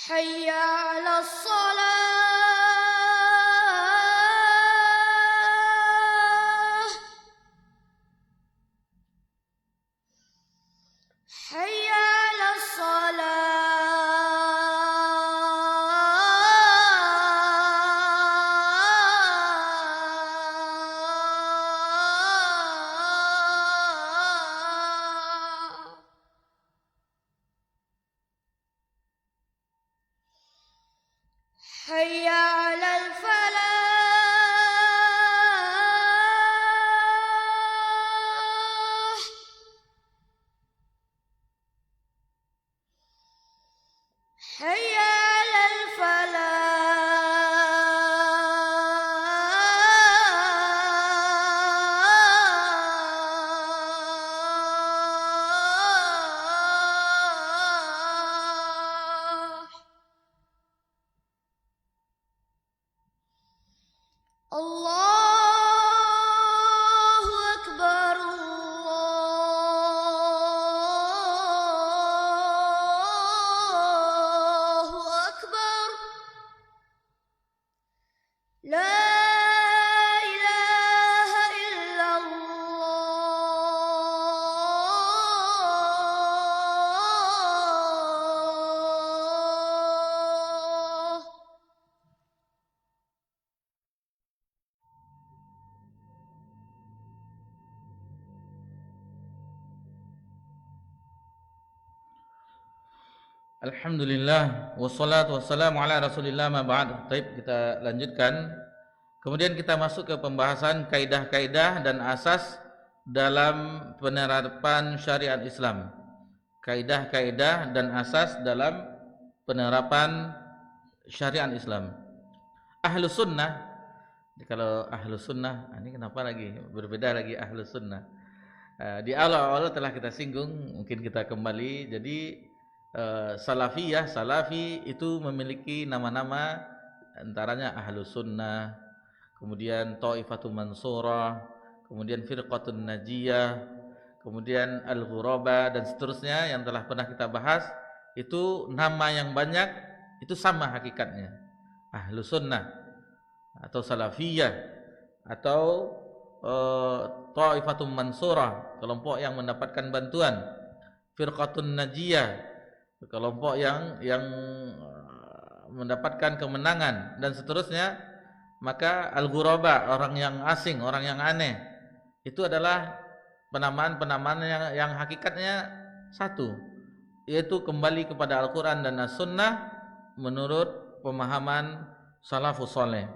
حي على الصلاة حي على الصلاة حي على الفلاح حي على الفلاح الله أكبر الله أكبر لا إله إلا الله Alhamdulillah wassalatu wassalamu ala Rasulillah ma ba'd. Baik, kita lanjutkan. Kemudian kita masuk ke pembahasan kaidah-kaidah dan asas dalam penerapan syariat Islam. Kaidah-kaidah dan asas dalam penerapan syariat Islam. Ahlus sunnah, kalau ahlus sunnah, ini kenapa lagi berbeda lagi ahlus sunnah? Di awal-awal telah kita singgung, mungkin kita kembali. Jadi salafiyah, salafi itu memiliki nama-nama, antaranya ahlus sunnah, kemudian ta'ifatul mansurah, kemudian firqatun najiyah, kemudian al-ghuraba dan seterusnya yang telah pernah kita bahas. Itu nama yang banyak, itu sama hakikatnya. Ahlus sunnah atau salafiyah atau ta'ifatul mansurah, kelompok yang mendapatkan bantuan. Firqatun najiyah, kelompok yang mendapatkan kemenangan dan seterusnya. Maka al-ghuraba, orang yang asing, orang yang aneh, itu adalah penamaan-penamaan yang hakikatnya satu, yaitu kembali kepada Al-Quran dan As-Sunnah menurut pemahaman salafus saleh.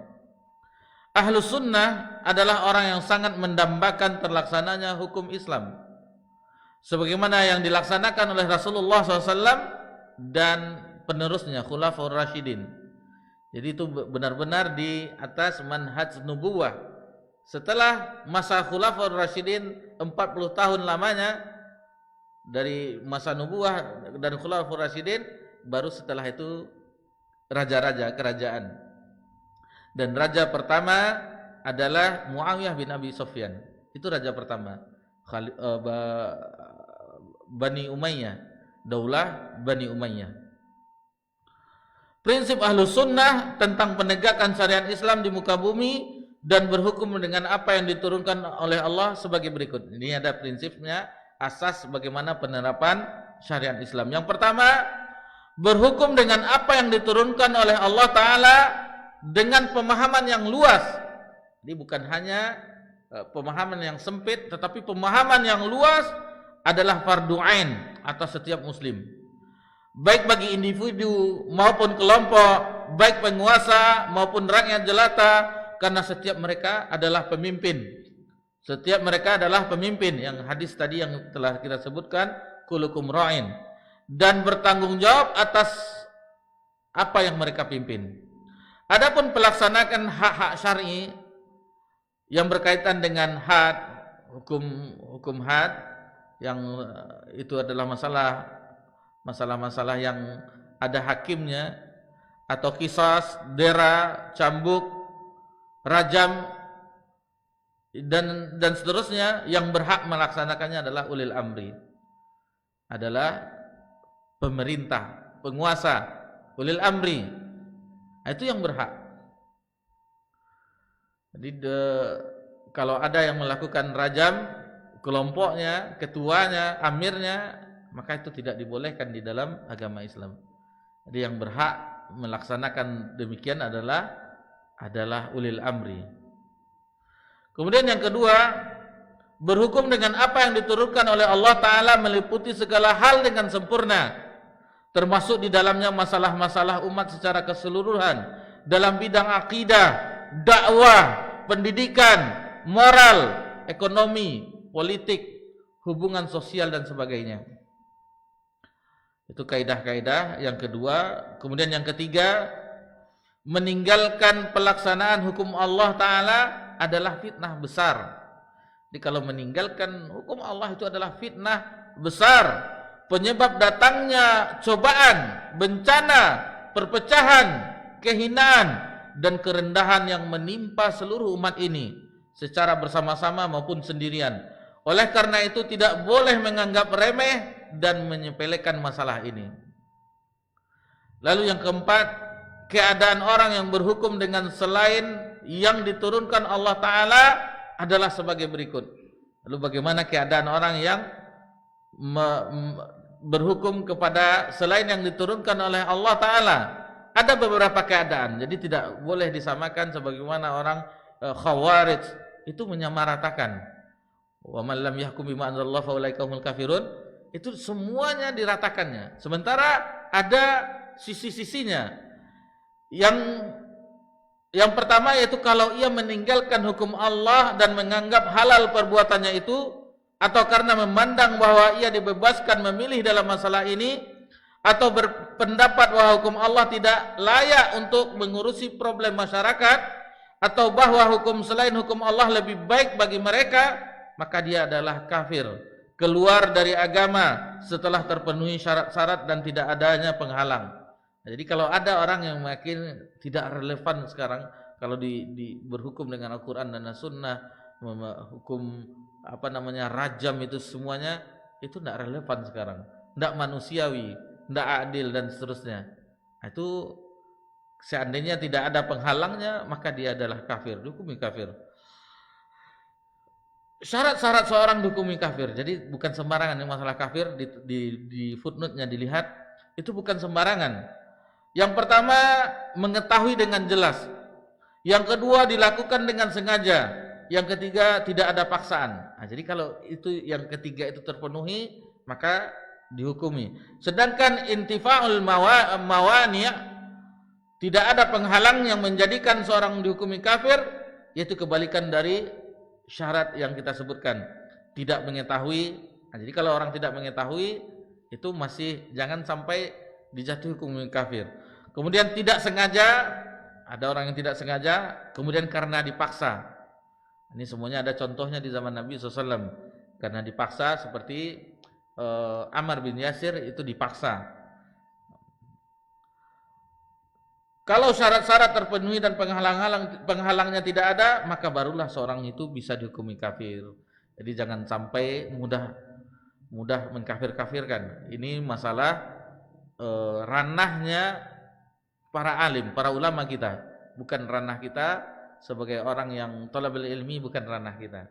Ahlus sunnah adalah orang yang sangat mendambakan terlaksananya hukum Islam sebagaimana yang dilaksanakan oleh Rasulullah SAW dan penerusnya Khulafaur Rasyidin. Jadi itu benar-benar di atas manhaj nubuwah. Setelah masa Khulafaur Rasyidin 40 tahun lamanya dari masa nubuwah dan Khulafaur Rasyidin, baru setelah itu raja-raja kerajaan. Dan raja pertama adalah Muawiyah bin Abi Sufyan. Itu raja pertama. Bani Umayyah, Daulah Bani Umayyah. prinsip Ahlus Sunnah tentang penegakan syariat Islam di muka bumi dan berhukum dengan apa yang diturunkan oleh Allah sebagai berikut. Ini ada prinsipnya, asas bagaimana penerapan syariat Islam. Yang pertama, berhukum dengan apa yang diturunkan oleh Allah Ta'ala dengan pemahaman yang luas. Jadi bukan hanya pemahaman yang sempit, tetapi pemahaman yang luas adalah fardu ain atas setiap muslim, baik bagi individu maupun kelompok, baik penguasa maupun rakyat jelata, karena setiap mereka adalah pemimpin. Setiap mereka adalah pemimpin, yang hadis tadi yang telah kita sebutkan, kullukum ra'in, dan bertanggung jawab atas apa yang mereka pimpin. Adapun pelaksanakan hak-hak syar'i yang berkaitan dengan had, hukum had, yang itu adalah masalah-masalah yang ada hakimnya, atau kisas, dera, cambuk, rajam, dan seterusnya, yang berhak melaksanakannya adalah ulil amri, adalah pemerintah, penguasa, ulil amri. Itu yang berhak. Jadi kalau ada yang melakukan rajam, kelompoknya, ketuanya, amirnya, maka itu tidak dibolehkan di dalam agama Islam. Jadi yang berhak melaksanakan demikian adalah ulil amri. Kemudian yang kedua, berhukum dengan apa yang diturunkan oleh Allah Ta'ala meliputi segala hal dengan sempurna, termasuk di dalamnya masalah-masalah umat secara keseluruhan dalam bidang akidah, dakwah, pendidikan, moral, ekonomi, politik, hubungan sosial dan sebagainya. Itu kaidah-kaidah yang kedua. Kemudian yang ketiga, meninggalkan pelaksanaan hukum Allah Ta'ala adalah fitnah besar. Jadi kalau meninggalkan hukum Allah itu adalah fitnah besar, penyebab datangnya cobaan, bencana, perpecahan, kehinaan, dan kerendahan yang menimpa seluruh umat ini secara bersama-sama maupun sendirian. Oleh karena itu tidak boleh menganggap remeh dan menyepelekan masalah ini. Lalu yang keempat, keadaan orang yang berhukum dengan selain yang diturunkan Allah Ta'ala adalah sebagai berikut. Lalu bagaimana keadaan orang yang berhukum kepada selain yang diturunkan oleh Allah Ta'ala? Ada beberapa keadaan, jadi tidak boleh disamakan sebagaimana orang Khawarij itu menyamaratakan. Wa man lam yahkum bima anzalallahu fa ulaika humul kafirun. Itu semuanya diratakannya. Sementara ada sisi-sisinya. Yang pertama yaitu kalau ia meninggalkan hukum Allah dan menganggap halal perbuatannya itu, atau karena memandang bahwa ia dibebaskan memilih dalam masalah ini, atau berpendapat bahwa hukum Allah tidak layak untuk mengurusi problem masyarakat, atau bahwa hukum selain hukum Allah lebih baik bagi mereka, maka dia adalah kafir, keluar dari agama setelah terpenuhi syarat-syarat dan tidak adanya penghalang. Jadi kalau ada orang yang makin tidak relevan sekarang, kalau berhukum dengan Al-Quran dan As-Sunnah, hukum rajam itu semuanya, itu tidak relevan sekarang, tidak manusiawi, tidak adil dan seterusnya. Itu seandainya tidak ada penghalangnya, maka dia adalah kafir, dihukumi kafir. Syarat-syarat seorang dihukumi kafir. Jadi bukan sembarangan yang masalah kafir, di footnote-nya dilihat, itu bukan sembarangan. Yang pertama, mengetahui dengan jelas. Yang kedua, dilakukan dengan sengaja. Yang ketiga, tidak ada paksaan. Nah, jadi kalau itu yang ketiga itu terpenuhi, maka dihukumi. Sedangkan intifa'ul mawani', tidak ada penghalang yang menjadikan seorang dihukumi kafir, yaitu kebalikan dari syarat yang kita sebutkan. Tidak mengetahui. Nah, jadi kalau orang tidak mengetahui, itu masih jangan sampai dijatuhi hukum kafir. Kemudian tidak sengaja, ada orang yang tidak sengaja, kemudian karena dipaksa. Ini semuanya ada contohnya di zaman Nabi SAW. Karena dipaksa, seperti Ammar bin Yasir itu dipaksa. Kalau syarat-syarat terpenuhi dan penghalangnya tidak ada, maka barulah seorang itu bisa dihukumi kafir. Jadi jangan sampai mudah mengkafir-kafirkan. Ini masalah ranahnya para alim, para ulama kita, bukan ranah kita sebagai orang yang thalabul ilmi, bukan ranah kita.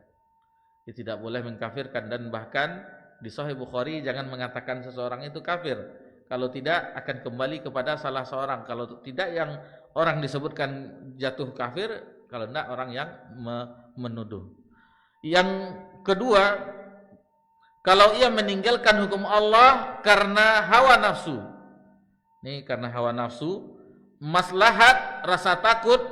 Dia tidak boleh mengkafirkan, dan bahkan di Sahih Bukhari jangan mengatakan seseorang itu kafir. Kalau tidak akan kembali kepada salah seorang. Kalau tidak yang orang disebutkan jatuh kafir, kalau tidak orang yang menuduh. Yang kedua, kalau ia meninggalkan hukum Allah karena hawa nafsu. Ini karena hawa nafsu, maslahat, rasa takut,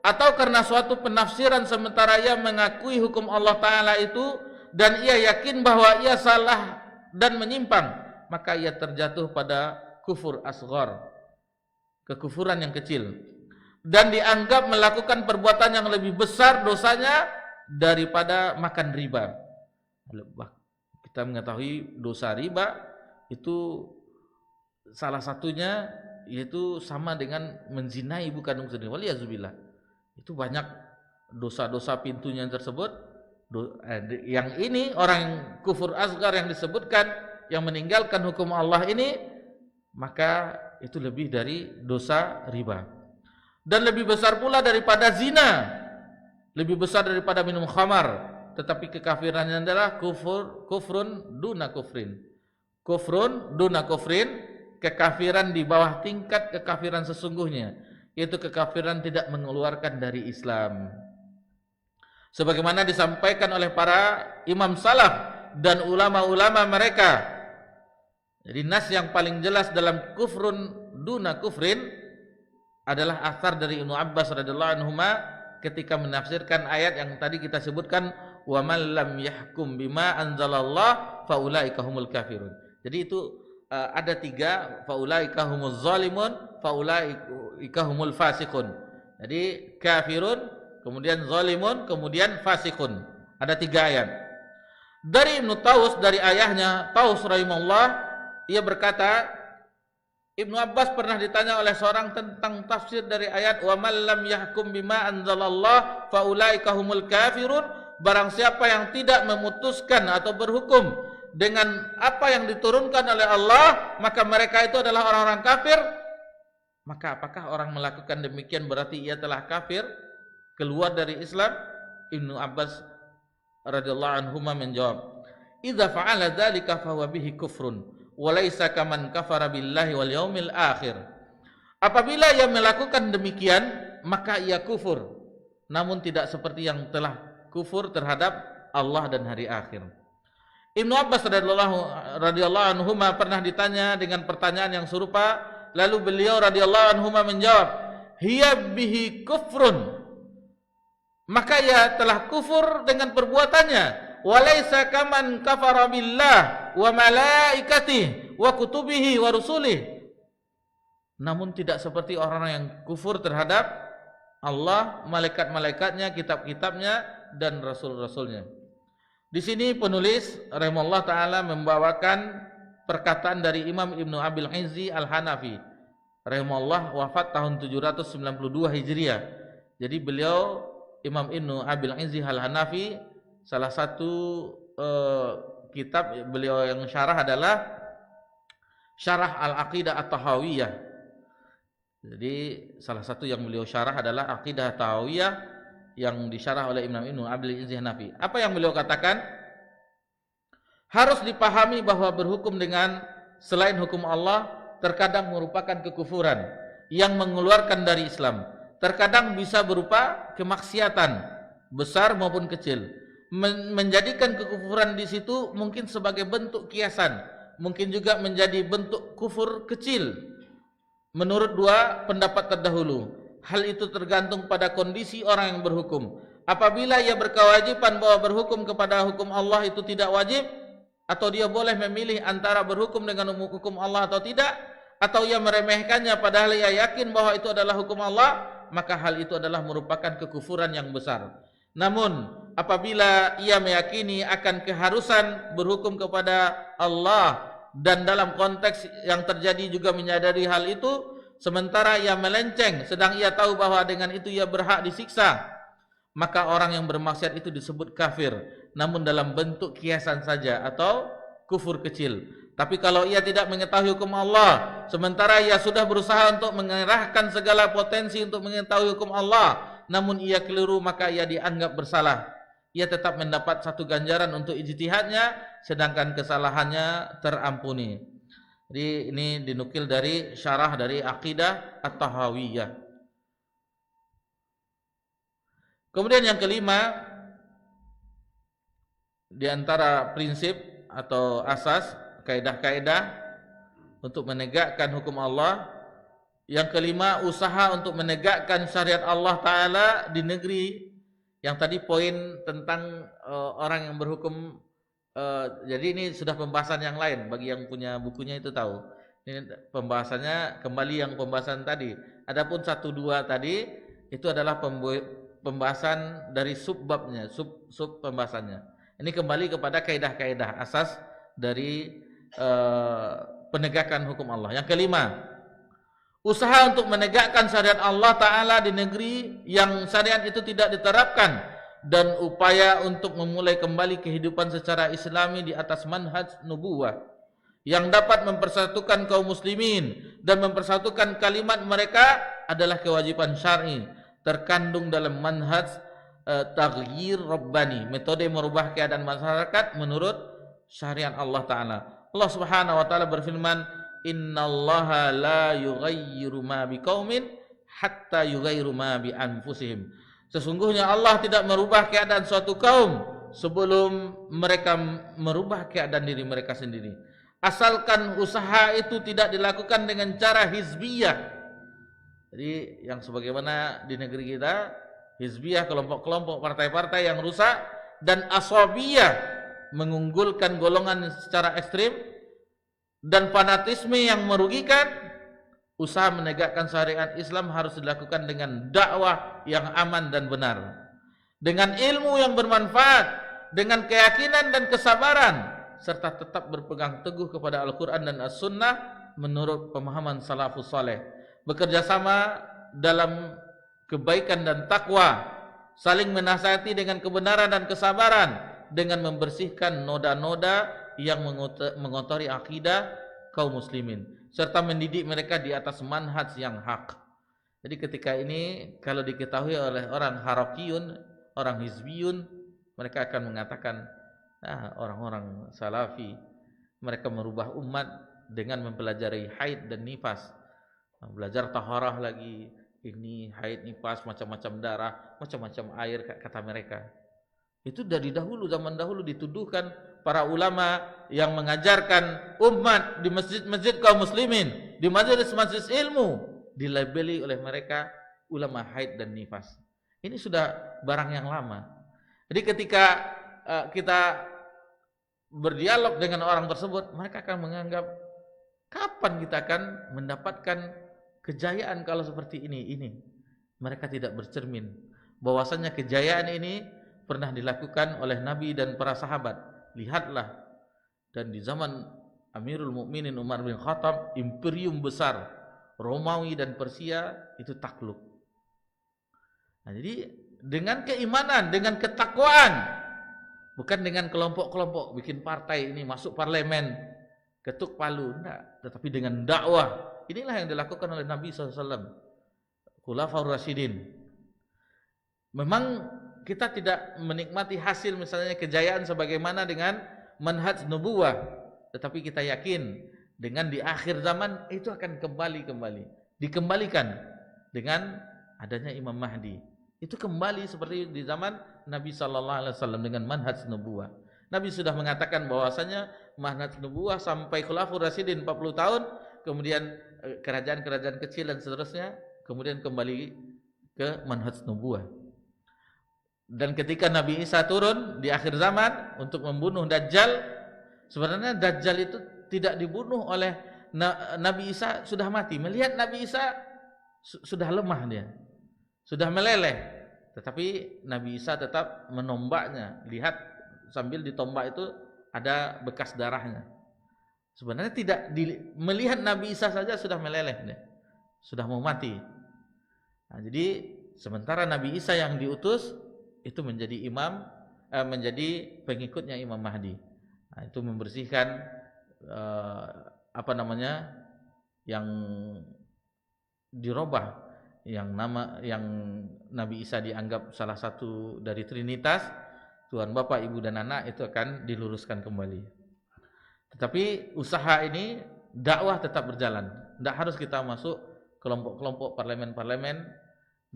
atau karena suatu penafsiran sementara ia mengakui hukum Allah Ta'ala itu dan ia yakin bahwa ia salah dan menyimpang, maka ia terjatuh pada kufur asghar, kekufuran yang kecil, dan dianggap melakukan perbuatan yang lebih besar dosanya daripada makan riba. Kita mengetahui dosa riba itu salah satunya yaitu sama dengan menzinai ibu kandung sendiri. Waliyazubillah. Itu banyak dosa-dosa pintunya tersebut. Yang ini orang kufur asghar yang disebutkan, yang meninggalkan hukum Allah ini, maka itu lebih dari dosa riba, dan lebih besar pula daripada zina, lebih besar daripada minum khamar. Tetapi kekafirannya adalah kufrun duna kufrin, kekafiran di bawah tingkat kekafiran sesungguhnya, yaitu kekafiran tidak mengeluarkan dari Islam. Sebagaimana disampaikan oleh para imam salaf dan ulama-ulama mereka. Jadi nas yang paling jelas dalam kufrun duna kufrin adalah athar dari Ibnu Abbas radhiyallahu anhuma ketika menafsirkan ayat yang tadi kita sebutkan, wa man lam yahkum bima anzalallah faulaika humul kafirun. Jadi itu ada tiga, faulaika humuz zalimun, faulaika humul fasiqun. Jadi kafirun, kemudian zalimun, kemudian fasikun. Ada tiga ayat. Dari Ibnu Taus, dari ayahnya Taus rahimahullah, ia berkata, Ibnu Abbas pernah ditanya oleh seorang tentang tafsir dari ayat wa man lam yahkum bima anzalallah faulaika humul kafirun. Barang siapa yang tidak memutuskan atau berhukum dengan apa yang diturunkan oleh Allah, maka mereka itu adalah orang-orang kafir. Maka apakah orang melakukan demikian berarti ia telah kafir, keluar dari Islam? Ibnu Abbas radhiyallahu anhuma menjawab, idza fa'ala dzalika fa huwa bihi kufrun wa laisa kaman kafara billahi wal yaumil akhir. Apabila ia melakukan demikian, maka ia kufur, namun tidak seperti yang telah kufur terhadap Allah dan hari akhir. Ibnu Abbas radhiyallahu anhuma pernah ditanya dengan pertanyaan yang serupa, lalu beliau radhiyallahu anhuma menjawab, hiya bihi kufrun, maka ia telah kufur dengan perbuatannya. Walaysa kaman kafara billah wa malaikatihi wa kutubihi wa rusulihi. Namun tidak seperti orang yang kufur terhadap Allah, malaikat-malaikatnya, kitab-kitabnya, dan rasul-rasulnya. Di sini penulis rahimahullah taala membawakan perkataan dari Imam Ibnu Abil Izzi Al-Hanafi rahimahullah, wafat tahun 792 Hijriah. Jadi beliau Imam Ibnu Abil Izzi Al-Hanafi, salah satu kitab beliau yang syarah adalah Syarah Al-Aqidah At-Tahawiyah. Jadi salah satu yang beliau syarah adalah Aqidah At-Tahawiyah yang disyarah oleh Imam Ibnu Abil Izzi Hanafi. Apa yang beliau katakan? Harus dipahami bahwa berhukum dengan selain hukum Allah terkadang merupakan kekufuran yang mengeluarkan dari Islam. Terkadang bisa berupa kemaksiatan besar maupun kecil. Menjadikan kekufuran di situ mungkin sebagai bentuk kiasan, mungkin juga menjadi bentuk kufur kecil. Menurut dua pendapat terdahulu, hal itu tergantung pada kondisi orang yang berhukum. Apabila ia berkewajiban bahwa berhukum kepada hukum Allah itu tidak wajib, atau dia boleh memilih antara berhukum dengan hukum Allah atau tidak, atau ia meremehkannya padahal ia yakin bahwa itu adalah hukum Allah, maka hal itu adalah merupakan kekufuran yang besar. Namun apabila ia meyakini akan keharusan berhukum kepada Allah dan dalam konteks yang terjadi juga menyadari hal itu, sementara ia melenceng sedang ia tahu bahwa dengan itu ia berhak disiksa, maka orang yang bermaksiat itu disebut kafir, namun dalam bentuk kiasan saja atau kufur kecil. Tapi kalau ia tidak mengetahui hukum Allah, sementara ia sudah berusaha untuk mengerahkan segala potensi untuk mengetahui hukum Allah, namun ia keliru, maka ia dianggap bersalah. Ia tetap mendapat satu ganjaran untuk ijtihadnya, sedangkan kesalahannya terampuni. Jadi ini dinukil dari syarah dari Aqidah At-Tahawiyah. Kemudian yang kelima, di antara prinsip atau asas kaidah-kaidah untuk menegakkan hukum Allah, yang kelima, usaha untuk menegakkan syariat Allah Ta'ala di negeri. Yang tadi poin tentang orang yang berhukum, jadi ini sudah pembahasan yang lain, bagi yang punya bukunya itu tahu. Ini pembahasannya kembali yang pembahasan tadi. Adapun 1, 2 tadi itu adalah pembahasan dari subbabnya, sub pembahasannya. Ini kembali kepada kaidah-kaidah asas dari penegakan hukum Allah. Yang kelima, usaha untuk menegakkan syariat Allah Ta'ala di negeri yang syariat itu tidak diterapkan, dan upaya untuk memulai kembali kehidupan secara islami di atas manhaj nubuwah yang dapat mempersatukan kaum muslimin dan mempersatukan kalimat mereka adalah kewajiban syar'i terkandung dalam manhaj taghyir rabbani, metode merubah keadaan masyarakat menurut syariat Allah Ta'ala. Allah Subhanahu wa taala berfirman, "Innallaha la yughayyiru ma biqaumin hatta yughayyiru ma bi anfusihim." Sesungguhnya Allah tidak merubah keadaan suatu kaum sebelum mereka merubah keadaan diri mereka sendiri. Asalkan usaha itu tidak dilakukan dengan cara hizbiyah. Jadi yang sebagaimana di negeri kita, hizbiyah, kelompok-kelompok partai-partai yang rusak, dan asabiyah, mengunggulkan golongan secara ekstrim, dan fanatisme yang merugikan. Usaha menegakkan syariat Islam harus dilakukan dengan dakwah yang aman dan benar, dengan ilmu yang bermanfaat, dengan keyakinan dan kesabaran, serta tetap berpegang teguh kepada Al-Quran dan As-Sunnah menurut pemahaman salafus saleh. Bekerja sama dalam kebaikan dan takwa, saling menasihati dengan kebenaran dan kesabaran, dengan membersihkan noda-noda yang mengotori akidah kaum muslimin, serta mendidik mereka di atas manhaj yang hak. Jadi ketika ini kalau diketahui oleh orang harakiyun, orang hizbiyun, mereka akan mengatakan, orang-orang salafi, mereka merubah umat dengan mempelajari haid dan nifas, belajar taharah lagi, ini haid, nifas, macam-macam darah, macam-macam air, kata mereka. Itu dari dahulu, zaman dahulu dituduhkan para ulama yang mengajarkan umat di masjid-masjid kaum muslimin, di majelis-majelis ilmu, dilabeli oleh mereka ulama haid dan nifas. Ini sudah barang yang lama. Jadi ketika kita berdialog dengan orang tersebut, mereka akan menganggap, kapan kita akan mendapatkan kejayaan kalau seperti ini? Mereka tidak bercermin bahwasanya kejayaan ini pernah dilakukan oleh Nabi dan para sahabat. Lihatlah, dan di zaman Amirul Mukminin Umar bin Khattab, imperium besar Romawi dan Persia itu takluk. Nah, jadi dengan keimanan, dengan ketakwaan, bukan dengan kelompok-kelompok bikin partai ini masuk parlemen ketuk palu, enggak, tetapi dengan dakwah. Inilah yang dilakukan oleh Nabi SAW, Khulafaur Rasyidin. Memang kita tidak menikmati hasil misalnya kejayaan sebagaimana dengan manhaj nubuwah, tetapi kita yakin dengan di akhir zaman itu akan dikembalikan dengan adanya Imam Mahdi. Itu kembali seperti di zaman Nabi sallallahu alaihi wasallam dengan manhaj nubuwah. Nabi sudah mengatakan bahwasanya manhaj nubuwah sampai Khulafaur Rasyidin 40 tahun, kemudian kerajaan-kerajaan kecil dan seterusnya, kemudian kembali ke manhaj nubuwah. Dan ketika Nabi Isa turun di akhir zaman untuk membunuh Dajjal, sebenarnya Dajjal itu tidak dibunuh oleh Nabi Isa, sudah mati. Melihat Nabi Isa sudah lemah, dia sudah meleleh, tetapi Nabi Isa tetap menombaknya. Lihat, sambil ditombak itu ada bekas darahnya. Sebenarnya tidak melihat Nabi Isa saja sudah meleleh, dia sudah mau mati. Nah, jadi sementara Nabi Isa yang diutus itu menjadi imam, menjadi pengikutnya Imam Mahdi. Nah, itu membersihkan eh, apa namanya yang dirubah, yang Nabi Isa dianggap salah satu dari Trinitas, Tuhan Bapa, Ibu dan Anak, itu akan diluruskan kembali. Tetapi usaha ini, dakwah tetap berjalan. Tidak harus kita masuk kelompok-kelompok parlemen-parlemen,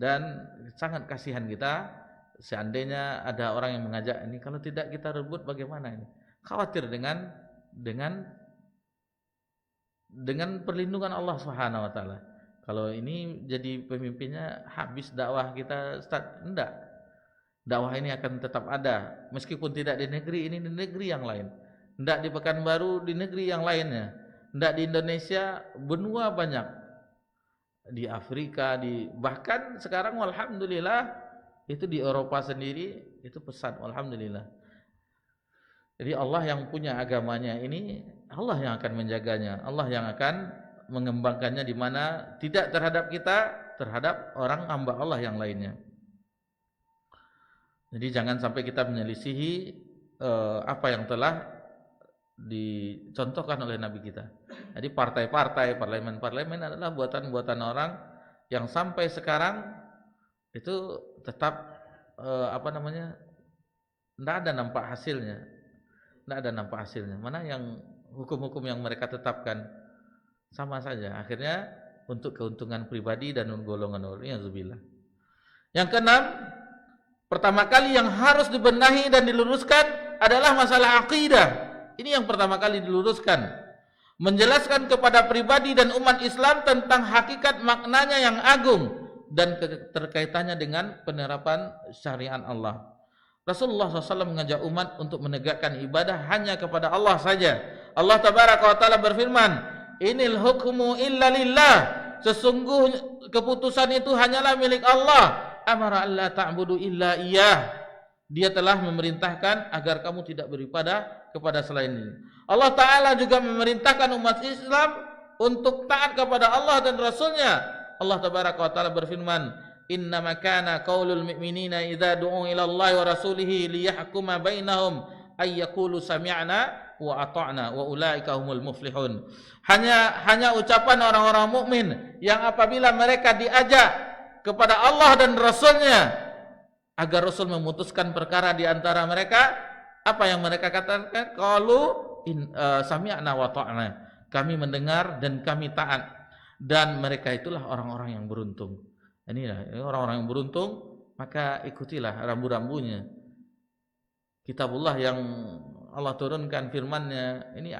dan sangat kasihan kita seandainya ada orang yang mengajak ini, kalau tidak kita rebut bagaimana ini? Khawatir dengan perlindungan Allah Subhanahu wa taala. Kalau ini jadi pemimpinnya, habis dakwah kita, Ustaz. Enggak. Dakwah ini akan tetap ada meskipun tidak di negeri ini, di negeri yang lain. Enggak di Pekanbaru, di negeri yang lainnya. Enggak di Indonesia, benua banyak. Di Afrika, bahkan sekarang alhamdulillah itu di Eropa sendiri itu pesat, alhamdulillah. Jadi Allah yang punya agamanya ini, Allah yang akan menjaganya, Allah yang akan mengembangkannya, di mana tidak terhadap kita, terhadap orang hamba Allah yang lainnya. Jadi jangan sampai kita menyelisihi apa yang telah dicontohkan oleh Nabi kita. Jadi partai-partai, parlemen-parlemen adalah buatan-buatan orang yang sampai sekarang itu tetap tidak ada nampak hasilnya. Tidak ada nampak hasilnya. Mana yang hukum-hukum yang mereka tetapkan sama saja. Akhirnya untuk keuntungan pribadi dan golongan orang. Yang keenam, pertama kali yang harus dibenahi dan diluruskan adalah masalah akidah. Ini yang pertama kali diluruskan. Menjelaskan kepada pribadi dan umat Islam tentang hakikat maknanya yang agung dan keterkaitannya dengan penerapan syariat Allah. Rasulullah SAW mengajak umat untuk menegakkan ibadah hanya kepada Allah saja. Allah Tabaraka wa Ta'ala berfirman, "Inil hukmu illa lillah." Sesungguhnya keputusan itu hanyalah milik Allah. Amara alla ta'budu illa iyyah. Dia telah memerintahkan agar kamu tidak beribadah kepada selain ini. Allah Ta'ala juga memerintahkan umat Islam untuk taat kepada Allah dan Rasulnya. Allah Tabaraka wa Ta'ala berfirman, "Innama kana qaulul mu'minina idza du'u ila Allahi wa rasulihi liyahkuma bainahum ay yaqulu sami'na wa ata'na wa ulaika humul muflihun." Hanya ucapan orang-orang mukmin yang apabila mereka diajak kepada Allah dan Rasulnya agar Rasul memutuskan perkara di antara mereka, apa yang mereka katakan? Qalu sami'na wa ta'na. Kami mendengar dan kami taat. Dan mereka itulah orang-orang yang beruntung. Inilah orang-orang yang beruntung, maka ikutilah rambu-rambunya. Kitabullah yang Allah turunkan firman-Nya. Ini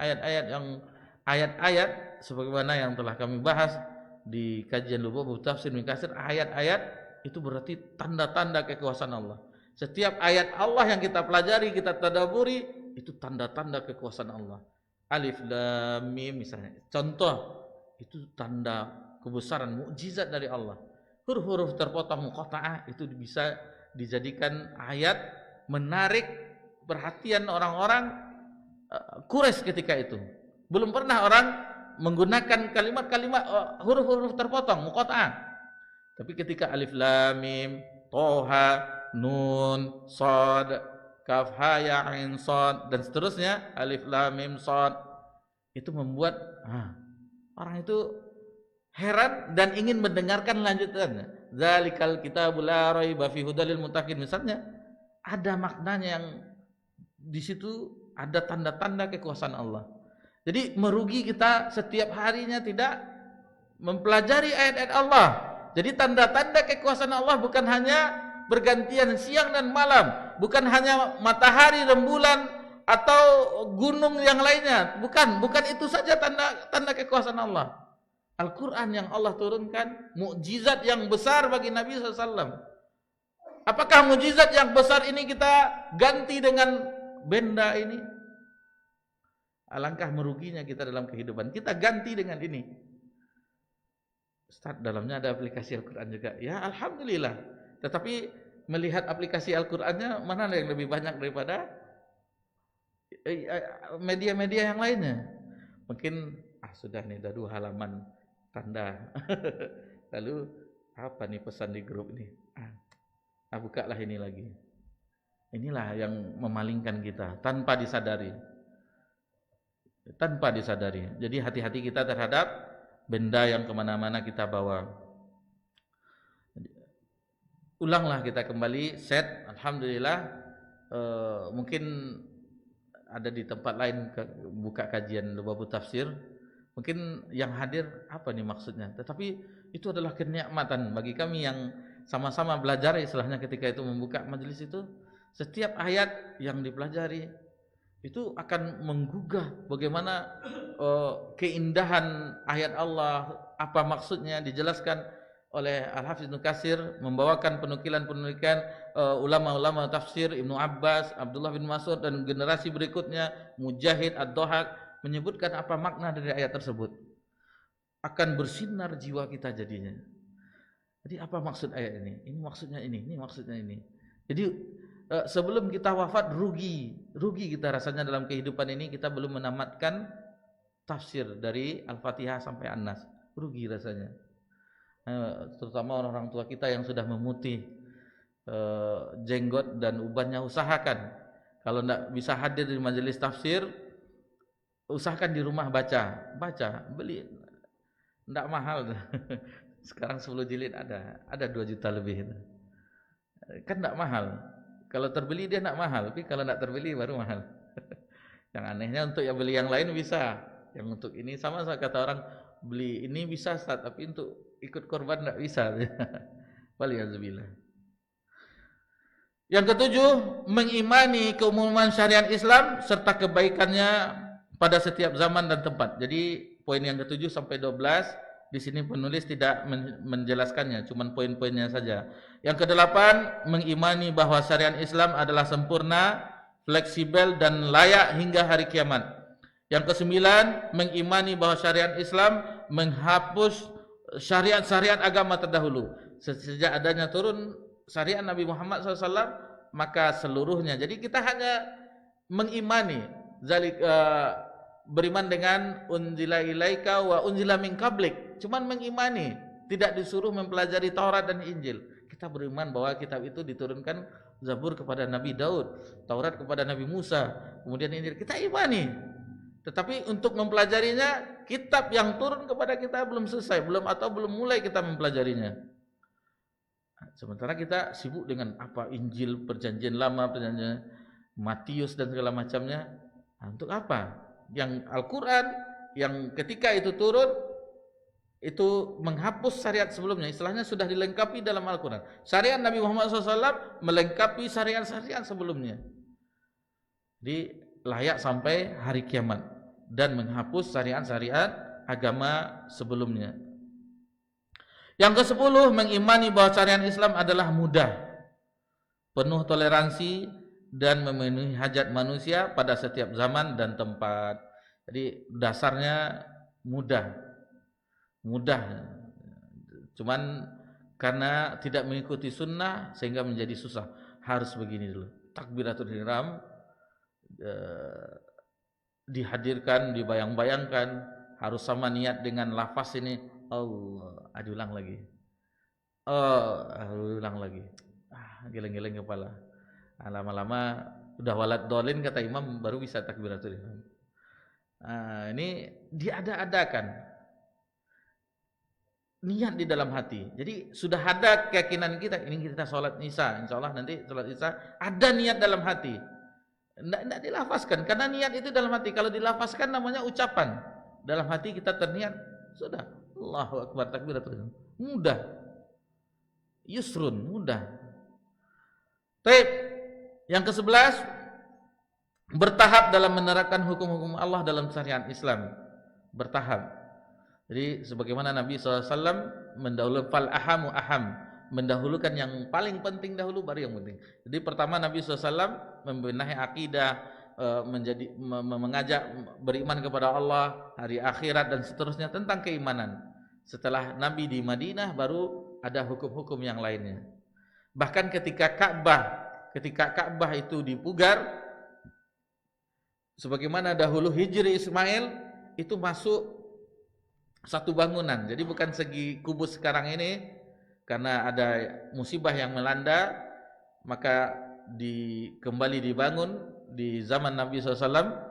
ayat-ayat sebagaimana yang telah kami bahas di kajian Lubub Tafsir Ibnu Katsir. Ayat-ayat itu berarti tanda-tanda kekuasaan Allah. Setiap ayat Allah yang kita pelajari, kita tadaburi, itu tanda-tanda kekuasaan Allah. Alif Lam Mim misalnya, contoh itu tanda kebesaran, mukjizat dari Allah. Huruf-huruf terpotong muqatta'ah itu bisa dijadikan ayat menarik perhatian orang-orang Quraisy ketika itu. Belum pernah orang menggunakan kalimat-kalimat huruf-huruf terpotong muqatta'ah. Tapi ketika Alif Lam Mim, Toha, Nun, Shad, Kaf Ha Ya Ain Shad dan seterusnya, Alif Lam Mim Shad, itu membuat orang itu heran dan ingin mendengarkan lanjutannya. Zalikal kitabul la raiba fihi hudal lil muttaqin. Misalnya ada maknanya yang di situ, ada tanda-tanda kekuasaan Allah. Jadi merugi kita setiap harinya tidak mempelajari ayat-ayat Allah. Jadi tanda-tanda kekuasaan Allah bukan hanya bergantian siang dan malam, bukan hanya matahari, rembulan atau gunung yang lainnya. Bukan itu saja tanda kekuasaan Allah. Al-Quran yang Allah turunkan, mukjizat yang besar bagi Nabi SAW. Apakah mukjizat yang besar ini kita ganti dengan benda ini? Alangkah meruginya kita dalam kehidupan. Kita ganti dengan ini. Ustaz, dalamnya ada aplikasi Al-Quran juga. Ya alhamdulillah. Tetapi melihat aplikasi Al-Qurannya, mana yang lebih banyak daripada media-media yang lainnya. Mungkin sudah nih, ada 2 halaman tanda. Lalu apa nih pesan di grup ini? Bukalah ini lagi. Inilah yang memalingkan kita tanpa disadari. tanpa disadari. Jadi hati-hati kita terhadap benda yang kemana-mana kita bawa. Ulanglah kita kembali set. Alhamdulillah, mungkin ada di tempat lain buka kajian Lubabut Tafsir, mungkin yang hadir apa nih maksudnya, tetapi itu adalah kenikmatan bagi kami yang sama-sama belajar, istilahnya ketika itu membuka majelis itu, setiap ayat yang dipelajari itu akan menggugah bagaimana keindahan ayat Allah, apa maksudnya dijelaskan oleh Al-Hafiz Ibnu Katsir, membawakan penukilan-penukilan ulama-ulama tafsir Ibnu Abbas, Abdullah bin Mas'ud dan generasi berikutnya, Mujahid, Ad-Dhahak, menyebutkan apa makna dari ayat tersebut. Akan bersinar jiwa kita jadinya. Jadi apa maksud ayat ini? Ini maksudnya ini maksudnya ini. Jadi sebelum kita wafat rugi kita rasanya dalam kehidupan ini, kita belum menamatkan tafsir dari Al-Fatihah sampai An-Nas. Rugi rasanya. Terutama orang-orang tua kita yang sudah memutih jenggot dan ubannya, usahakan kalau tidak bisa hadir di majelis tafsir, usahakan di rumah baca, beli, tidak mahal. Sekarang 10 jilid ada 2 juta lebih, kan tidak mahal. Kalau terbeli dia tidak mahal, tapi kalau tidak terbeli baru mahal. Yang anehnya untuk yang beli yang lain bisa, yang untuk ini sama kata orang, beli ini bisa Ustaz, tapi untuk ikut korban tidak bisa. Waliyadzubillah. Yang ketujuh, mengimani keumuman syariat Islam serta kebaikannya pada setiap zaman dan tempat. Jadi poin yang ke-7 sampai 12 di sini penulis tidak menjelaskannya, cuma poin-poinnya saja. Yang ke-8, mengimani bahwa syariat Islam adalah sempurna, fleksibel dan layak hingga hari kiamat. Yang ke-9, mengimani bahwa syariat Islam menghapus syariat-syariat agama terdahulu. Sejak adanya turun syariat Nabi Muhammad SAW, maka seluruhnya. Jadi kita hanya mengimani, beriman dengan unzila ilaika wa unzila min qablik, cuman mengimani, tidak disuruh mempelajari Taurat dan Injil. Kita beriman bahwa kitab itu diturunkan, Zabur kepada Nabi Daud, Taurat kepada Nabi Musa, kemudian Injil kita imani. Tetapi untuk mempelajarinya, kitab yang turun kepada kita belum selesai, belum mulai kita mempelajarinya. Sementara kita sibuk dengan apa Injil, perjanjian lama, perjanjian Matius dan segala macamnya. Untuk apa? Yang Al-Quran yang ketika itu turun itu menghapus syariat sebelumnya, istilahnya sudah dilengkapi dalam Al-Quran. Syariat Nabi Muhammad SAW melengkapi syariat-syariat sebelumnya. Jadi layak sampai hari kiamat dan menghapus syariat-syariat agama sebelumnya. Yang ke-10, mengimani bahwa syariat Islam adalah mudah, penuh toleransi dan memenuhi hajat manusia pada setiap zaman dan tempat. Jadi dasarnya mudah. Cuman karena tidak mengikuti sunnah sehingga menjadi susah. Harus begini dulu. Takbiratul ihram dihadirkan, dibayang-bayangkan, harus sama niat dengan lafaz ini. Allah, ulang lagi. Ulang lagi. Geleng-geleng kepala. Lama-lama udah walad dolin kata imam baru bisa takbiratul ihram. Ini diada-adakan. Niat di dalam hati. Jadi sudah ada keyakinan kita, ini kita sholat Isya, insya Allah nanti sholat Isya, ada niat dalam hati. Tidak dilafazkan, karena niat itu dalam hati. Kalau dilafazkan namanya ucapan. Dalam hati kita terniat, sudah. Allahu Akbar, takbiratul ihram. Mudah. Yusrun, mudah. Baik. Yang ke-11, bertahap dalam menerapkan hukum-hukum Allah dalam syariat Islam. Bertahap. Jadi sebagaimana Nabi SAW mendahulukan fal ahamu aham, mendahulukan yang paling penting dahulu baru yang penting. Jadi pertama Nabi SAW membenahi akidah, mengajak beriman kepada Allah, hari akhirat dan seterusnya tentang keimanan. Setelah Nabi di Madinah baru ada hukum-hukum yang lainnya. Bahkan ketika Ka'bah itu dipugar, sebagaimana dahulu Hijri Ismail itu masuk satu bangunan. Jadi bukan segi kubus sekarang ini, karena ada musibah yang melanda, maka kembali dibangun di zaman Nabi SAW.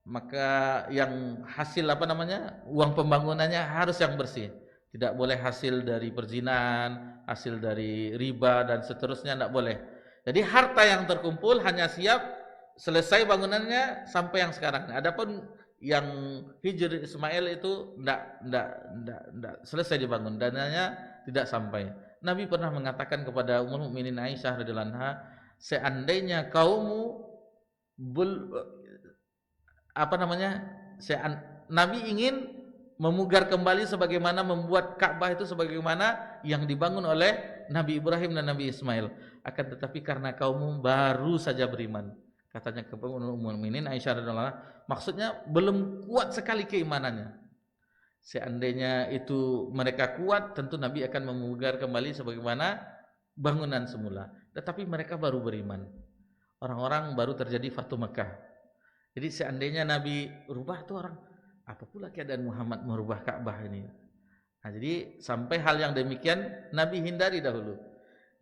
maka yang hasil uang pembangunannya harus yang bersih. Tidak boleh hasil dari perzinahan, hasil dari riba dan seterusnya, tidak boleh. Jadi harta yang terkumpul hanya siap selesai bangunannya sampai yang sekarang. Adapun yang Hijr Ismail itu tidak selesai dibangun, dananya tidak sampai. Nabi pernah mengatakan kepada Ummul Mukminin Aisyah radhiyallahu anha, seandainya kaummu Nabi ingin memugar kembali sebagaimana membuat Ka'bah itu sebagaimana yang dibangun oleh Nabi Ibrahim dan Nabi Ismail. Akan tetapi karena kaummu baru saja beriman, katanya kepada Ummul Mukminin Aisyah radhiyallahu anha, maksudnya belum kuat sekali keimanannya. Seandainya itu mereka kuat, tentu Nabi akan memugar kembali sebagaimana bangunan semula. Tetapi mereka baru beriman. Orang-orang baru terjadi Fatu Mekah. Jadi seandainya Nabi rubah tuh orang, apa pula keadaan Muhammad merubah Ka'bah ini. Nah, jadi sampai hal yang demikian Nabi hindari dahulu.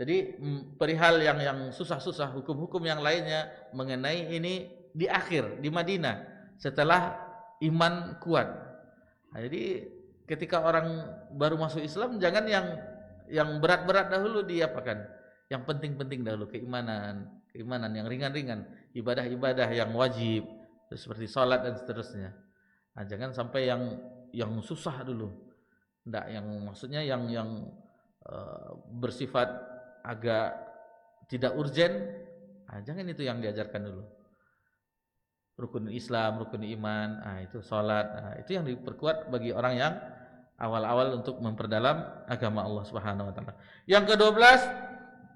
Jadi perihal yang susah-susah, hukum-hukum yang lainnya mengenai ini di akhir, di Madinah, setelah iman kuat. Nah, jadi ketika orang baru masuk Islam, jangan yang berat-berat dahulu diapakan. Yang penting-penting dahulu, keimanan yang ringan-ringan, ibadah-ibadah yang wajib seperti salat dan seterusnya. Nah, jangan sampai yang susah dulu. Enggak, yang maksudnya yang bersifat agak tidak urgen. Nah, jangan itu yang diajarkan dulu. Rukun Islam, rukun iman, itu salat. Nah, itu yang diperkuat bagi orang yang awal-awal untuk memperdalam agama Allah Subhanahu wa taala. Yang ke-12,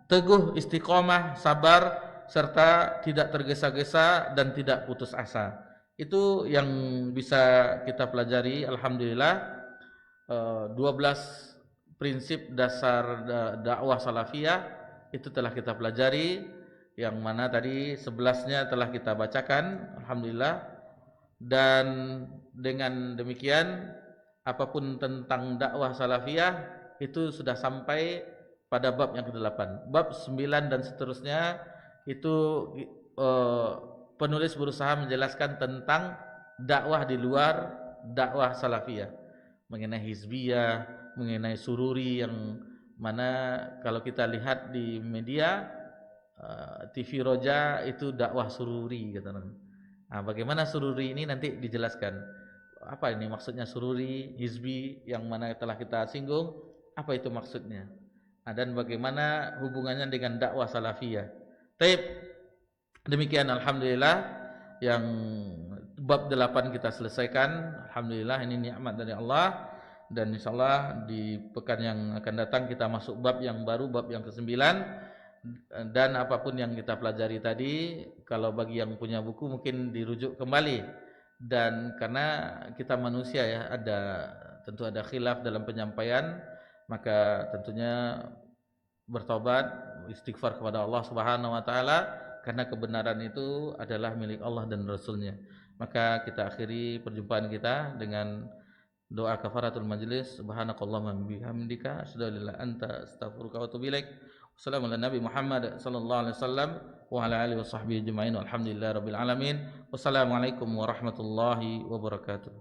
teguh istiqomah, sabar serta tidak tergesa-gesa dan tidak putus asa. Itu yang bisa kita pelajari. Alhamdulillah, 12 prinsip dasar dakwah salafiyah itu telah kita pelajari, yang mana tadi 11-nya telah kita bacakan, alhamdulillah. Dan dengan demikian apapun tentang dakwah salafiyah itu sudah sampai pada bab yang ke-8. Bab 9 dan seterusnya itu penulis berusaha menjelaskan tentang dakwah di luar dakwah salafiyah, mengenai hizbiyah, mengenai sururi, yang mana kalau kita lihat di media TV Roja itu dakwah sururi katanya. Nah, bagaimana sururi ini nanti dijelaskan. Apa ini maksudnya sururi, hizbi yang mana telah kita singgung, apa itu maksudnya? Nah, dan bagaimana hubungannya dengan dakwah salafiyah. Taib. Demikian alhamdulillah yang bab 8 kita selesaikan. Alhamdulillah, ini nikmat dari Allah, dan insyaallah di pekan yang akan datang kita masuk bab yang baru, bab yang ke-9. Dan apapun yang kita pelajari tadi, kalau bagi yang punya buku mungkin dirujuk kembali. Dan karena kita manusia ya, tentu ada khilaf dalam penyampaian, maka tentunya bertobat, istighfar kepada Allah Subhanahu wa taala, karena kebenaran itu adalah milik Allah dan Rasulnya. Maka kita akhiri perjumpaan kita dengan doa kafaratul majlis. Subhanakallahumma bihamdika asyhadu an la ilaha illa anta astaghfiruka wa atubu ilaik. Wassalamualaikum Nabi Muhammad sallallahu alaihi wasallam wa ala alihi washabbihi ajmain. Walhamdulillahirabbil alamin. Wassalamualaikum warahmatullahi wabarakatuh.